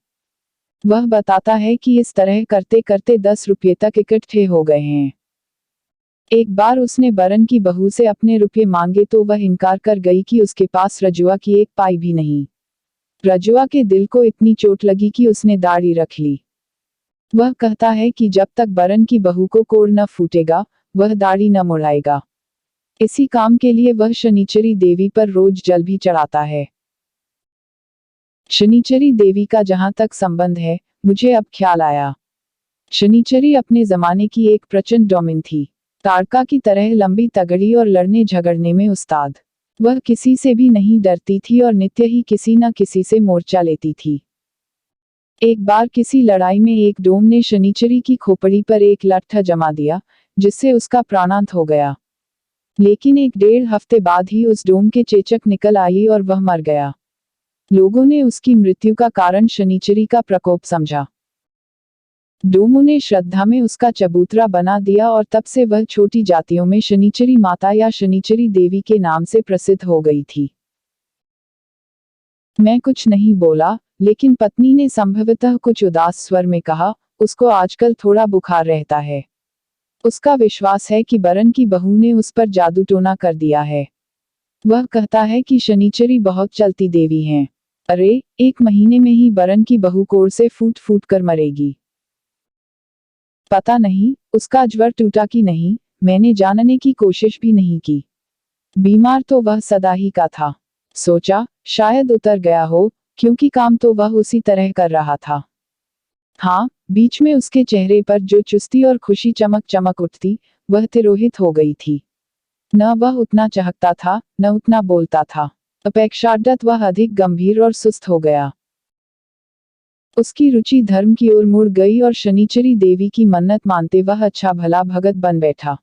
वह बताता है कि इस तरह करते करते 10 रुपये तक इकट्ठे हो गए हैं। एक बार उसने बरन की बहू से अपने रुपये मांगे तो वह इनकार कर गई कि उसके पास रजुआ की एक पाई भी नहीं। रजुआ के दिल को इतनी चोट लगी कि उसने दाढ़ी रख ली। वह कहता है कि जब तक बरन की बहू को कोड़ न फूटेगा, वह दाढ़ी न मुड़ाएगा। इसी काम के लिए वह शनिचरी देवी पर रोज जल भी चढ़ाता है। शनिचरी देवी का जहां तक संबंध है, मुझे अब ख्याल आया। शनिचरी अपने जमाने की एक प्रचंड डोमिन थी। ताड़का की तरह लंबी तगड़ी और लड़ने झगड़ने में उस्ताद। वह किसी से भी नहीं डरती थी और नित्य ही किसी न किसी से मोर्चा लेती थी। एक बार किसी लड़ाई में एक डोम ने शनिचरी की खोपड़ी पर एक लट्ठा जमा दिया, जिससे उसका प्राणांत हो गया। लेकिन 1-1.5 हफ्ते बाद ही उस डोम के चेचक निकल आई और वह मर गया। लोगों ने उसकी मृत्यु का कारण शनिचरी का प्रकोप समझा। डोमों ने श्रद्धा में उसका चबूतरा बना दिया और तब से वह छोटी जातियों में शनिचरी माता या शनिचरी देवी के नाम से प्रसिद्ध हो गई थी। मैं कुछ नहीं बोला, लेकिन पत्नी ने संभवतः कुछ उदास स्वर में कहा, उसको आजकल थोड़ा बुखार रहता है। उसका विश्वास है कि बरन की बहू ने उस पर जादू टोना कर दिया है। वह कहता है कि शनिचरी बहुत चलती देवी हैं। अरे, 1 महीने में ही बरन की बहू कोड़ से फूट फूट कर मरेगी। पता नहीं, उसका ज्वर टूटा कि नहीं, मैंने जानने की कोशिश भी नहीं की। बीमार तो वह सदा ही का था। सोचा, शायद उतर गया हो, क्योंकि काम तो वह उसी तरह कर रहा था। हाँ, बीच में उसके चेहरे पर जो चुस्ती और खुशी चमक चमक उठती, वह तिरोहित हो गई थी। न वह उतना चहकता था, न उतना बोलता था। अपेक्षाकृत वह अधिक गंभीर और सुस्त हो गया। उसकी रुचि धर्म की ओर मुड़ गई और शनिचरी देवी की मन्नत मानते वह अच्छा भला भगत बन बैठा।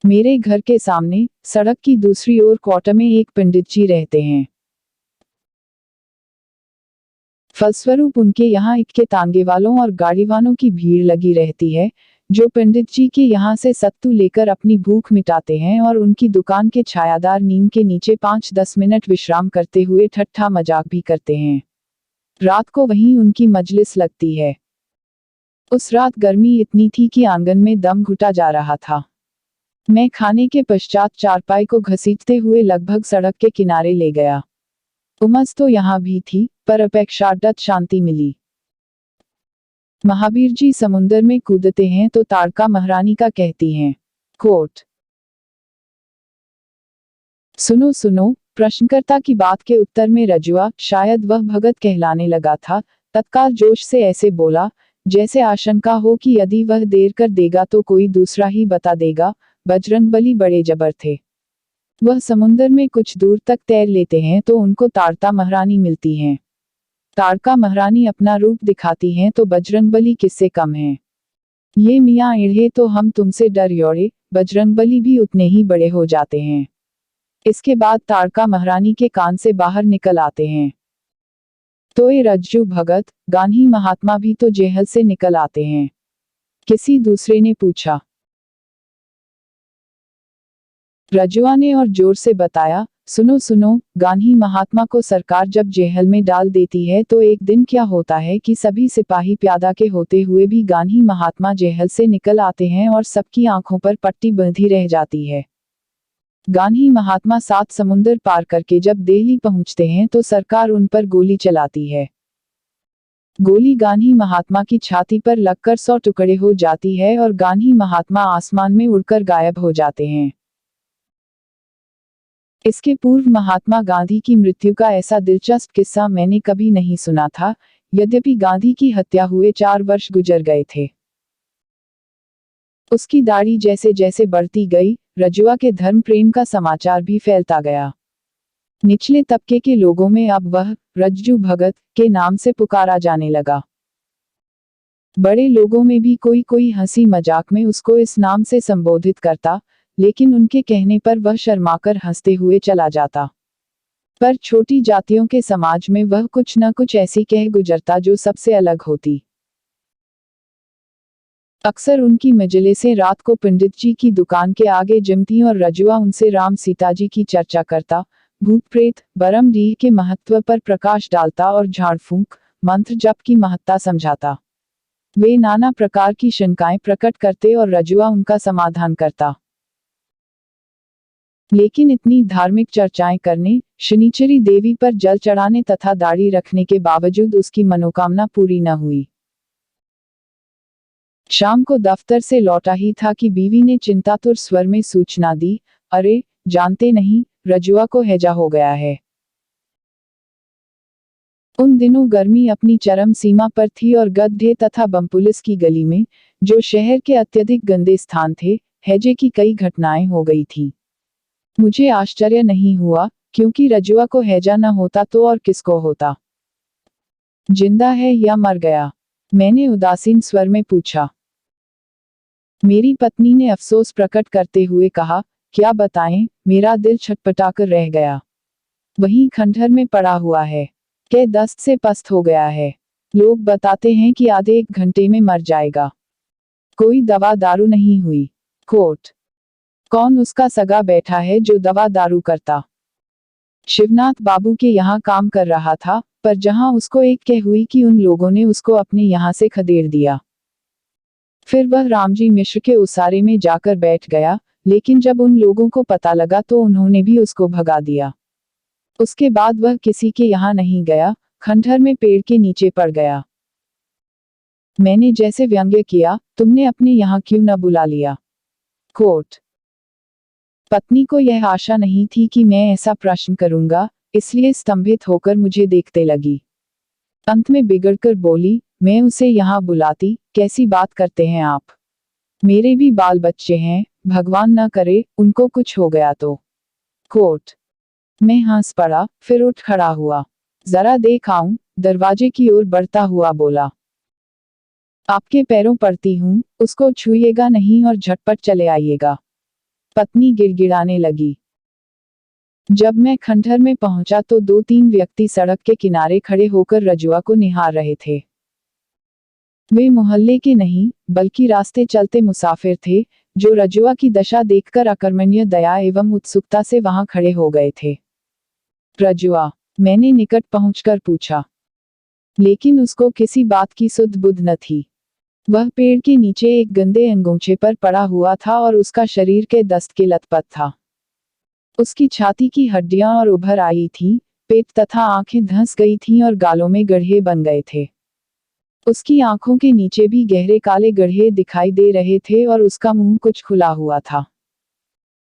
मेरे घर के सामने, सड़क की दूसरी ओर क्वार्टर में एक पंडित जी रहते हैं। फलस्वरूप उनके यहाँ इक्के तांगे वालों और गाड़ीवानों की भीड़ लगी रहती है, जो पंडित जी के यहाँ से सत्तू लेकर अपनी भूख मिटाते हैं और उनकी दुकान के छायादार नीम के नीचे 5-10 मिनट विश्राम करते हुए ठट्ठा मजाक भी करते हैं। रात को वहीं उनकी मजलिस लगती है। उस रात गर्मी इतनी थी कि आंगन में दम घुटा जा रहा था। मैं खाने के पश्चात चारपाई को घसीटते हुए लगभग सड़क के किनारे ले गया। उमस तो यहाँ भी थी, पर अपेक्षाकृत शांति मिली। महावीर जी समुंदर में कूदते हैं तो ताड़का महारानी का कहती हैं। कोट। सुनो सुनो, प्रश्नकर्ता की बात के उत्तर में रजुआ, शायद वह भगत कहलाने लगा था, तत्काल जोश से ऐसे बोला, जैसे आशंका हो कि यदि वह देर कर देगा तो कोई दूसरा ही बता देगा। बजरंगबली बड़े जबर थे। वह समुंदर में कुछ दूर तक तैर लेते हैं तो उनको ताड़का महारानी मिलती हैं। ताड़का महारानी अपना रूप दिखाती हैं तो बजरंगबली किससे कम है। ये मियाँ इढ़े तो हम तुमसे डर योड़े, बजरंगबली भी उतने ही बड़े हो जाते हैं। इसके बाद ताड़का महारानी के कान से बाहर निकल आते हैं। तो ये रज्जू भगत, गान्ही महात्मा भी तो जेहल से निकल आते हैं। किसी दूसरे ने पूछा। रजुआ ने और जोर से बताया, सुनो सुनो, गान्ही महात्मा को सरकार जब जेहल में डाल देती है तो एक दिन क्या होता है कि सभी सिपाही प्यादा के होते हुए भी गान्ही महात्मा जेहल से निकल आते हैं और सबकी आंखों पर पट्टी बंधी रह जाती है। गान्ही महात्मा 7 समुंदर पार करके जब दिल्ली पहुंचते हैं तो सरकार उन पर गोली चलाती है। गोली गान्ही महात्मा की छाती पर लगकर 100 टुकड़े हो जाती है और गान्ही महात्मा आसमान में उड़कर गायब हो जाते हैं। इसके पूर्व महात्मा गांधी की मृत्यु का ऐसा दिलचस्प किस्सा मैंने कभी नहीं सुना था, यद्यपि गांधी की हत्या हुए 4 वर्ष गुजर गए थे। उसकी दाढ़ी जैसे जैसे बढ़ती गई, रजुआ के धर्म प्रेम का समाचार भी फैलता गया। निचले तबके के लोगों में अब वह रज्जू भगत के नाम से पुकारा जाने लगा। बड़े लोगों में भी कोई कोई हंसी मजाक में उसको इस नाम से संबोधित करता, लेकिन उनके कहने पर वह शर्माकर हंसते हुए चला जाता। पर छोटी जातियों के समाज में वह कुछ न कुछ ऐसी कह गुजरता जो सबसे अलग होती। अक्सर उनकी मजलिसें रात को पंडित जी की दुकान के आगे जमती और रजुआ उनसे राम सीता जी की चर्चा करता, भूत प्रेत बरमडीह के महत्व पर प्रकाश डालता और झाड़ फूंक मंत्र जप की महत्ता समझाता। वे नाना प्रकार की शंकाएं प्रकट करते और रजुआ उनका समाधान करता। लेकिन इतनी धार्मिक चर्चाएं करने, शनिचरी देवी पर जल चढ़ाने तथा दाढ़ी रखने के बावजूद उसकी मनोकामना पूरी न हुई। शाम को दफ्तर से लौटा ही था कि बीवी ने चिंतातुर स्वर में सूचना दी, अरे जानते नहीं, रजुआ को हैजा हो गया है। उन दिनों गर्मी अपनी चरम सीमा पर थी और गड्ढे तथा बमपुलिस की गली में, जो शहर के अत्यधिक गंदे स्थान थे, हैजे की कई घटनाएं हो गई थी। मुझे आश्चर्य नहीं हुआ, क्योंकि रजुआ को हैजा न होता तो और किसको होता। जिंदा है या मर गया? मैंने उदासीन स्वर में पूछा। मेरी पत्नी ने अफसोस प्रकट करते हुए कहा, क्या बताएं, मेरा दिल छटपटाकर रह गया। वहीं खंडहर में पड़ा हुआ है, के दस्त से पस्त हो गया है। लोग बताते हैं कि आधे 1 घंटे में मर जाएगा। कोई दवा दारू नहीं हुई। कोर्ट कौन उसका सगा बैठा है जो दवा दारू करता? शिवनाथ बाबू के यहाँ काम कर रहा था, पर जहां उसको एक कह हुई कि उन लोगों ने उसको अपने यहाँ से खदेड़ दिया। फिर वह रामजी मिश्र के उसारे में जाकर बैठ गया, लेकिन जब उन लोगों को पता लगा तो उन्होंने भी उसको भगा दिया। उसके बाद वह किसी के यहाँ नहीं गया, खंडहर में पेड़ के नीचे पड़ गया। मैंने जैसे व्यंग्य किया, तुमने अपने यहाँ क्यों न बुला लिया? कोर्ट पत्नी को यह आशा नहीं थी कि मैं ऐसा प्रश्न करूंगा, इसलिए स्तंभित होकर मुझे देखते लगी। अंत में बिगड़कर बोली, मैं उसे यहाँ बुलाती, कैसी बात करते हैं आप? मेरे भी बाल बच्चे हैं, भगवान न करे उनको कुछ हो गया तो। कोर्ट मैं हंस पड़ा, फिर उठ खड़ा हुआ। जरा देख आऊं, दरवाजे की ओर बढ़ता हुआ बोला। आपके पैरों पड़ती हूं, उसको छूइएगा नहीं और झटपट चले आइएगा। पत्नी गिड़गिड़ाने लगी। जब मैं खंडहर में पहुंचा तो 2-3 व्यक्ति सड़क के किनारे खड़े होकर रजुआ को निहार रहे थे। वे मोहल्ले के नहीं, बल्कि रास्ते चलते मुसाफिर थे, जो रजुआ की दशा देखकर अकर्मण्य दया एवं उत्सुकता से वहां खड़े हो गए थे। रजुआ, मैंने निकट पहुंचकर पूछा। लेकिन उसको किसी बात की सुध बुध न थी। वह पेड़ के नीचे एक गंदे अंगोछे पर पड़ा हुआ था और उसका शरीर के दस्त के लथपथ था। उसकी छाती की हड्डियां और उभर आई थीं, पेट तथा आंखें धंस गई थीं और गालों में गड्ढे बन गए थे। उसकी आंखों के नीचे भी गहरे काले गड्ढे दिखाई दे रहे थे और उसका मुंह कुछ खुला हुआ था।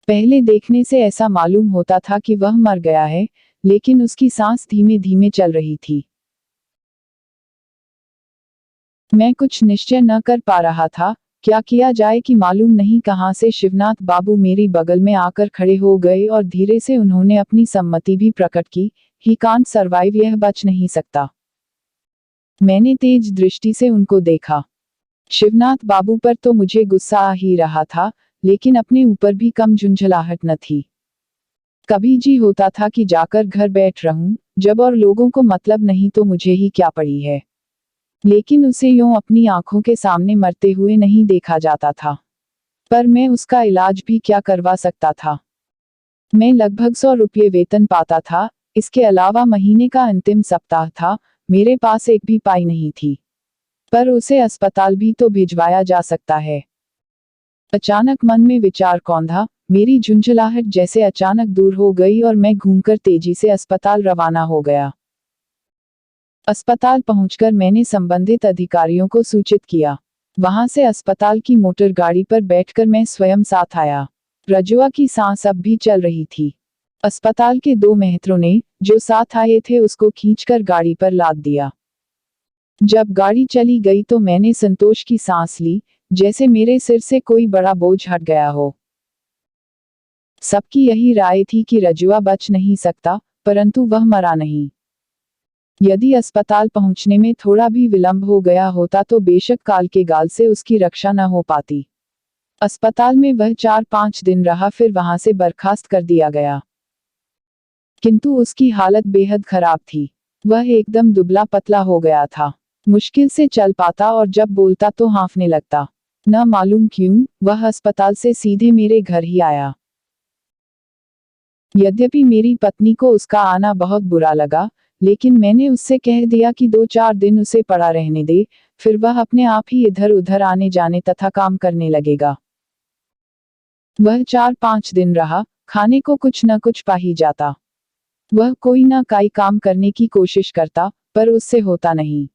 पहले देखने से ऐसा मालूम होता था कि वह मर गया है, लेकिन उसकी सांस धीमे धीमे चल रही थी। मैं कुछ निश्चय न कर पा रहा था, क्या किया जाए कि मालूम नहीं कहां से शिवनाथ बाबू मेरी बगल में आकर खड़े हो गए और धीरे से उन्होंने अपनी सम्मति भी प्रकट की, ही कांट सर्वाइव, यह बच नहीं सकता। मैंने तेज दृष्टि से उनको देखा। शिवनाथ बाबू पर तो मुझे गुस्सा आ ही रहा था, लेकिन अपने ऊपर भी कम झुंझलाहट न थी। कभी जी होता था कि जाकर घर बैठ रहूं, जब और लोगों को मतलब नहीं तो मुझे ही क्या पड़ी है। लेकिन उसे यूं अपनी आंखों के सामने मरते हुए नहीं देखा जाता था। पर मैं उसका इलाज भी क्या करवा सकता था। मैं लगभग 100 रुपये वेतन पाता था, इसके अलावा महीने का अंतिम सप्ताह था, मेरे पास एक भी पाई नहीं थी। पर उसे अस्पताल भी तो भिजवाया जा सकता है। अचानक मन में विचार कौंधा, मेरी झुंझलाहट जैसे अचानक दूर हो गई और मैं घूमकर तेजी से अस्पताल रवाना हो गया। अस्पताल पहुंचकर मैंने संबंधित अधिकारियों को सूचित किया। वहां से अस्पताल की मोटर गाड़ी पर बैठकर मैं स्वयं साथ आया। रजुआ की सांस अब भी चल रही थी। अस्पताल के 2 मेहत्रों ने, जो साथ आए थे, उसको खींचकर गाड़ी पर लाद दिया। जब गाड़ी चली गई तो मैंने संतोष की सांस ली, जैसे मेरे सिर से कोई बड़ा बोझ हट गया हो। सबकी यही राय थी कि रजुआ बच नहीं सकता, परंतु वह मरा नहीं। यदि अस्पताल पहुंचने में थोड़ा भी विलंब हो गया होता तो बेशक काल के गाल से उसकी रक्षा न हो पाती। अस्पताल में वह 4-5 दिन रहा, फिर वहां से बर्खास्त कर दिया गया। किंतु उसकी हालत बेहद खराब थी। वह एकदम दुबला पतला हो गया था। मुश्किल से चल पाता और जब बोलता तो हाँफने लगता। न मालूम क्यों, वह अस्पताल से सीधे मेरे घर ही आया। यद्यपि मेरी पत्नी को उसका आना बहुत बुरा लगा, लेकिन मैंने उससे कह दिया कि 2-4 दिन उसे पड़ा रहने दे, फिर वह अपने आप ही इधर उधर आने जाने तथा काम करने लगेगा। वह 4-5 दिन रहा, खाने को कुछ न कुछ पा ही जाता। वह कोई न कोई काम करने की कोशिश करता, पर उससे होता नहीं।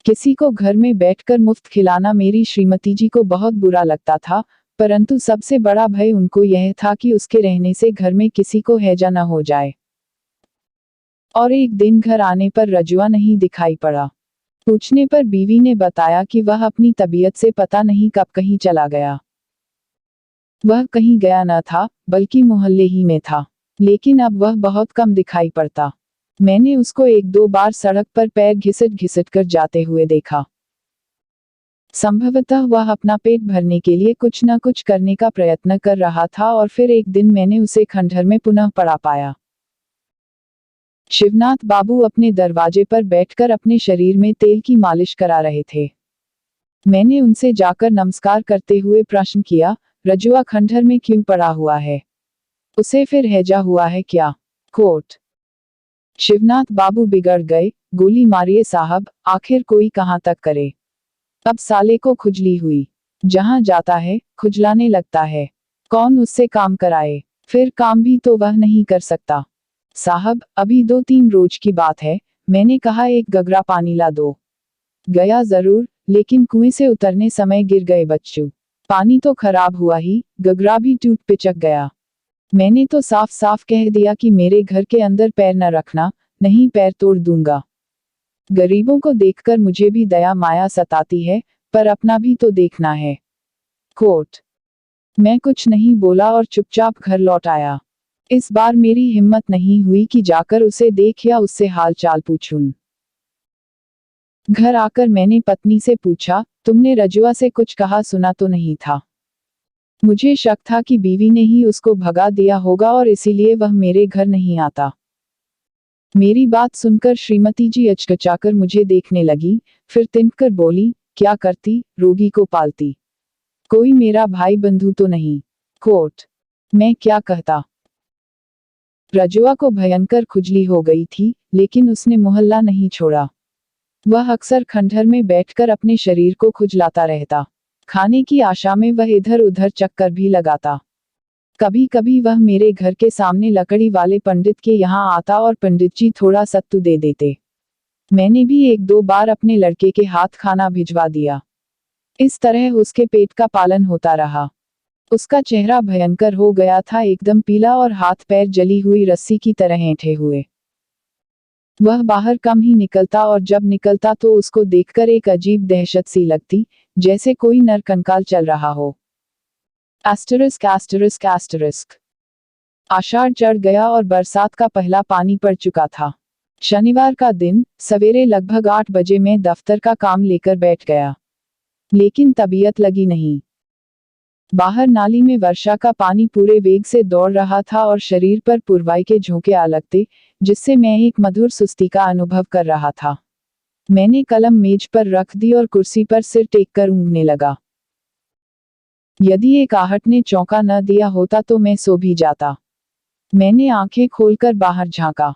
किसी को घर में बैठकर मुफ्त खिलाना मेरी श्रीमती जी को बहुत बुरा लगता था, परंतु सबसे बड़ा भय उनको यह था कि उसके रहने से घर में किसी को हैजा न हो जाए। और एक दिन घर आने पर रजुआ नहीं दिखाई पड़ा। पूछने पर बीवी ने बताया कि वह अपनी तबीयत से पता नहीं कब कहीं चला गया। वह कहीं गया न था, बल्कि मोहल्ले ही में था। लेकिन अब वह बहुत कम दिखाई पड़ता। मैंने उसको 1-2 बार सड़क पर पैर घिसट घिसट कर जाते हुए देखा। संभवतः वह अपना पेट भरने के लिए कुछ न कुछ करने का प्रयत्न कर रहा था और फिर एक दिन मैंने उसे खंडहर में पुनः पड़ा पाया। शिवनाथ बाबू अपने दरवाजे पर बैठकर अपने शरीर में तेल की मालिश करा रहे थे। मैंने उनसे जाकर नमस्कार करते हुए प्रश्न किया, रजुआ खंडहर में क्यों पड़ा हुआ है? उसे फिर हैजा हुआ है क्या? कोट। शिवनाथ बाबू बिगड़ गए, गोली मारिए साहब, आखिर कोई कहां तक करे। अब साले को खुजली हुई। जहां जाता है, खुजलाने लगता है। कौन उससे काम कराए? फिर काम भी तो वह नहीं कर सकता। साहब, अभी 2-3 रोज की बात है, मैंने कहा एक गगरा पानी ला दो। गया जरूर, लेकिन कुएं से उतरने समय गिर गए बच्चू। पानी तो खराब हुआ ही, गगरा भी टूट पिचक गया। मैंने तो साफ साफ कह दिया कि मेरे घर के अंदर पैर न रखना, नहीं पैर तोड़ दूंगा। गरीबों को देखकर मुझे भी दया माया सताती है, पर अपना भी तो देखना है। कोट। मैं कुछ नहीं बोला और चुपचाप घर लौट आया। इस बार मेरी हिम्मत नहीं हुई कि जाकर उसे देख या उससे हाल चाल पूछूं। घर आकर मैंने पत्नी से पूछा, तुमने रजुआ से कुछ कहा सुना तो नहीं था? मुझे शक था कि बीवी ने ही उसको भगा दिया होगा और इसीलिए वह मेरे घर नहीं आता। मेरी बात सुनकर श्रीमती जी अचकचाकर मुझे देखने लगी, फिर तिनकर बोली, क्या करती, रोगी को पालती। कोई मेरा भाई बंधु तो नहीं। कोट। मैं क्या कहता। रजुआ को भयंकर खुजली हो गई थी, लेकिन उसने मोहल्ला नहीं छोड़ा। वह अक्सर खंडहर में बैठकर अपने शरीर को खुजलाता रहता। खाने की आशा में वह इधर उधर चक्कर भी लगाता। कभी कभी वह मेरे घर के सामने लकड़ी वाले पंडित के यहाँ आता और पंडित जी थोड़ा सत्तू दे देते। मैंने भी 1-2 बार अपने लड़के के हाथ खाना भिजवा दिया। इस तरह उसके पेट का पालन होता रहा। उसका चेहरा भयंकर हो गया था, एकदम पीला और हाथ पैर जली हुई रस्सी की तरह ऐंठे हुए। वह बाहर कम ही निकलता और जब निकलता तो उसको देखकर एक अजीब दहशत सी लगती, जैसे कोई नरकंकाल चल रहा हो। Asterisk asterisk asterisk. आषाढ़ चढ़ गया और बरसात का पहला पानी पड़ चुका था। शनिवार का दिन, सवेरे लगभग 8 बजे मैं दफ्तर का काम लेकर बैठ गया। लेकिन तबीयत लगी नहीं। बाहर नाली में वर्षा का पानी पूरे वेग से दौड़ रहा था और शरीर पर पुरवाई के झोंके आ लगते, जिससे मैं एक मधुर सुस्ती का अनुभव कर रहा था। मैंने कलम मेज पर रख दी और कुर्सी पर सिर टेक कर ऊँघने लगा। यदि एक आहट ने चौंका न दिया होता तो मैं सो भी जाता। मैंने आंखें खोलकर बाहर झांका।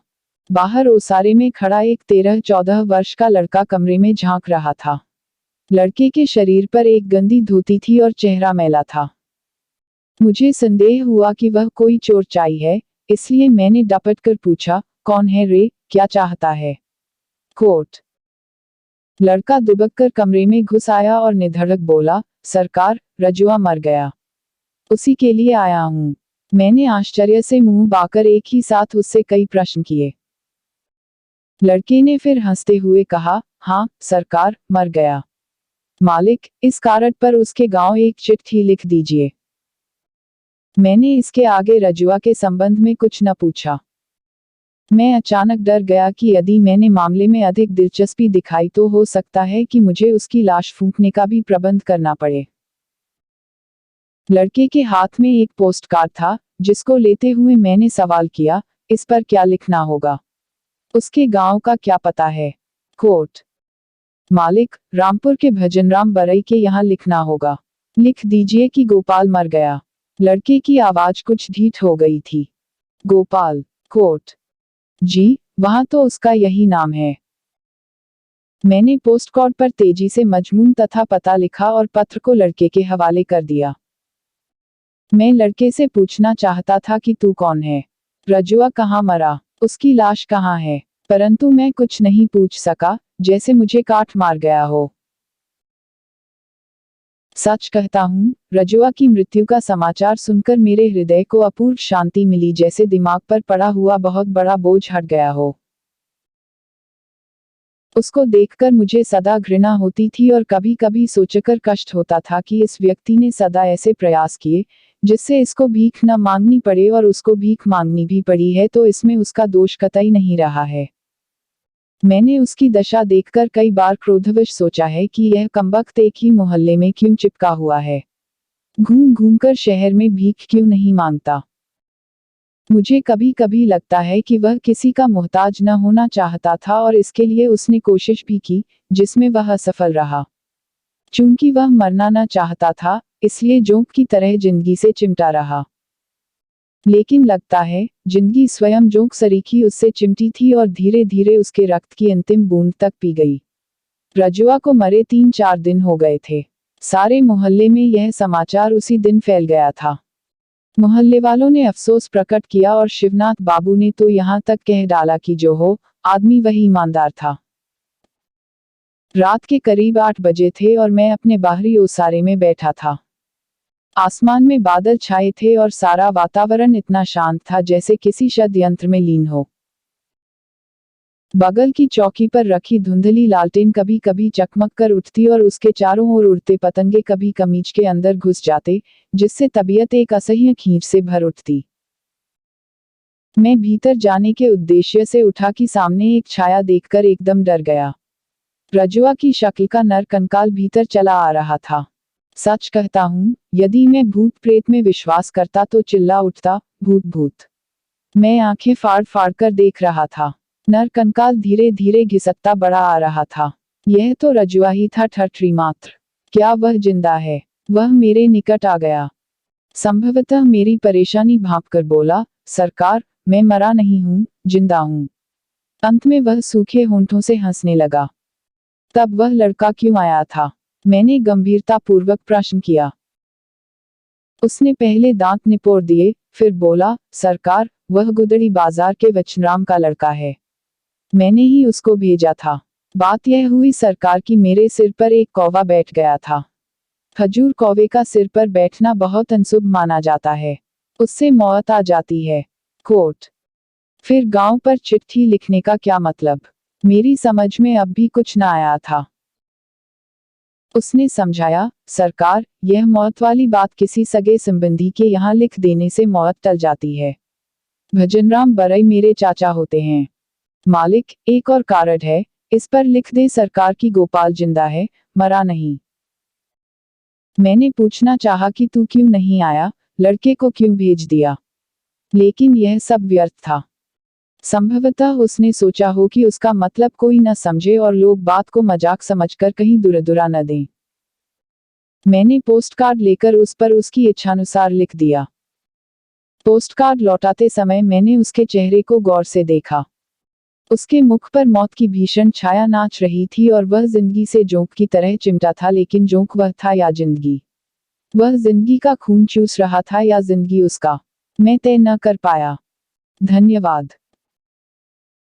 बाहर ओसारे में खड़ा एक 13-14 वर्ष का लड़का कमरे में झांक रहा था। लड़के के शरीर पर एक गंदी धोती थी और चेहरा मैला था। मुझे संदेह हुआ कि वह कोई चोर चाई है, इसलिए मैंने डपट कर पूछा, कौन है रे, क्या चाहता है? कोर्ट। लड़का दुबक कर कमरे में घुस आया और निधड़क बोला, सरकार, रजुआ मर गया। उसी के लिए आया हूँ। मैंने आश्चर्य से मुंह बाकर एक ही साथ उससे कई प्रश्न किए। लड़के ने फिर हंसते हुए कहा, हाँ सरकार, मर गया। मालिक, इस कार्ड पर उसके गांव एक चिट्ठी लिख दीजिए। मैंने इसके आगे रजुआ के संबंध में कुछ न पूछा। मैं अचानक डर गया कि यदि मैंने मामले में अधिक दिलचस्पी दिखाई तो हो सकता है कि मुझे उसकी लाश फूंकने का भी प्रबंध करना पड़े। लड़के के हाथ में एक पोस्ट कार्ड था, जिसको लेते हुए मैंने सवाल किया, इस पर क्या लिखना होगा? उसके गांव का क्या पता है? कोर्ट। मालिक, रामपुर के भजनराम बरई के यहाँ लिखना होगा। लिख दीजिए कि गोपाल मर गया। लड़के की आवाज कुछ ढीठ हो गई थी। गोपाल। कोर्ट। जी, वहां तो उसका यही नाम है। मैंने पोस्ट कार्ड पर तेजी से मजमून तथा पता लिखा और पत्र को लड़के के हवाले कर दिया। मैं लड़के से पूछना चाहता था कि तू कौन है? रजुआ कहाँ मरा? उसकी लाश कहाँ है? परंतु मैं कुछ नहीं पूछ सका, जैसे मुझे काट मार गया हो। सच कहता हूँ, रजुआ की मृत्यु का समाचार सुनकर मेरे हृदय को अपूर्व शांति मिली, जैसे दिमाग पर पड़ा हुआ बहुत बड़ा बोझ हट गया हो। उसको देखकर मुझे सदा घृणा होती थी और कभी कभी सोचकर कष्ट होता था कि इस व्यक्ति ने सदा ऐसे प्रयास किए, जिससे इसको भीख न मांगनी पड़े, और उसको भीख मांगनी भी पड़ी है तो इसमें उसका दोष कतई नहीं रहा है। मैंने उसकी दशा देखकर कई बार क्रोधवश सोचा है कि यह कमबख्त एक ही मोहल्ले में क्यों चिपका हुआ है? घूम घूमकर शहर में भीख क्यों नहीं मांगता? मुझे कभी कभी लगता है कि वह किसी का मोहताज न होना चाहता था और इसके लिए उसने कोशिश भी की, जिसमें वह असफल रहा। चूंकि वह मरना न चाहता था, इसलिए जोंक की तरह जिंदगी से चिमटा रहा। लेकिन लगता है, जिंदगी स्वयं जोंक सरीखी उससे चिमटी थी और धीरे धीरे उसके रक्त की अंतिम बूंद तक पी गई। रजुआ को मरे 3-4 दिन हो गए थे। सारे मोहल्ले में यह समाचार उसी दिन फैल गया था। मोहल्ले वालों ने अफसोस प्रकट किया और शिवनाथ बाबू ने तो यहाँ तक कह डाला कि जो हो, आदमी वही ईमानदार था। रात के करीब 8 बजे थे और मैं अपने बाहरी ओसारे में बैठा था। आसमान में बादल छाए थे और सारा वातावरण इतना शांत था जैसे किसी षड्यंत्र में लीन हो। बगल की चौकी पर रखी धुंधली लालटेन कभी कभी चकमक कर उठती और उसके चारों ओर उड़ते पतंगे कभी कमीज के अंदर घुस जाते, जिससे तबीयत एक असह्य खींच से भर उठती। मैं भीतर जाने के उद्देश्य से उठा कि सामने एक छाया देखकर एकदम डर गया। रजुआ की शक्ल का नर कंकाल भीतर चला आ रहा था। सच कहता हूँ, यदि मैं भूत प्रेत में विश्वास करता तो चिल्ला उठता, भूत भूत। मैं आंखें फाड़ फाड़ कर देख रहा था। नर कंकाल धीरे धीरे घिसकता बड़ा आ रहा था। यह तो रजुआ ही था, ठठरी मात्र। क्या वह जिंदा है? वह मेरे निकट आ गया। संभवतः मेरी परेशानी भांपकर बोला, सरकार, मैं मरा नहीं हूँ, जिंदा हूँ। अंत में वह सूखे होंठों से हंसने लगा। तब वह लड़का क्यों आया था? मैंने गंभीरतापूर्वक प्रश्न किया। उसने पहले दांत निपोड़ दिए, फिर बोला, सरकार, वह गुदड़ी बाजार के वचनराम का लड़का है। मैंने ही उसको भेजा था। बात यह हुई सरकार की, मेरे सिर पर एक कौवा बैठ गया था। खजूर कौवे का सिर पर बैठना बहुत अनशुभ माना जाता है। उससे मौत आ जाती है। कोर्ट। फिर गांव पर चिट्ठी लिखने का क्या मतलब? मेरी समझ में अब भी कुछ न आया था। उसने समझाया, सरकार, यह मौत वाली बात किसी सगे संबंधी के यहाँ लिख देने से मौत टल जाती है। भजनराम बरई मेरे चाचा होते हैं। मालिक, एक और कारण है, इस पर लिख दे सरकार की गोपाल जिंदा है, मरा नहीं। मैंने पूछना चाहा कि तू क्यों नहीं आया, लड़के को क्यों भेज दिया, लेकिन यह सब व्यर्थ था। संभवतः उसने सोचा हो कि उसका मतलब कोई न समझे और लोग बात को मजाक समझकर कहीं दुरदुरा न दें। मैंने पोस्टकार्ड लेकर उस पर उसकी इच्छानुसार लिख दिया। पोस्टकार्ड लौटाते समय मैंने उसके चेहरे को गौर से देखा। उसके मुख पर मौत की भीषण छाया नाच रही थी और वह जिंदगी से जोंक की तरह चिमटा था, लेकिन जोंक वह था या जिंदगी? वह जिंदगी का खून चूस रहा था या जिंदगी उसका? मैं तय न कर पाया। धन्यवाद।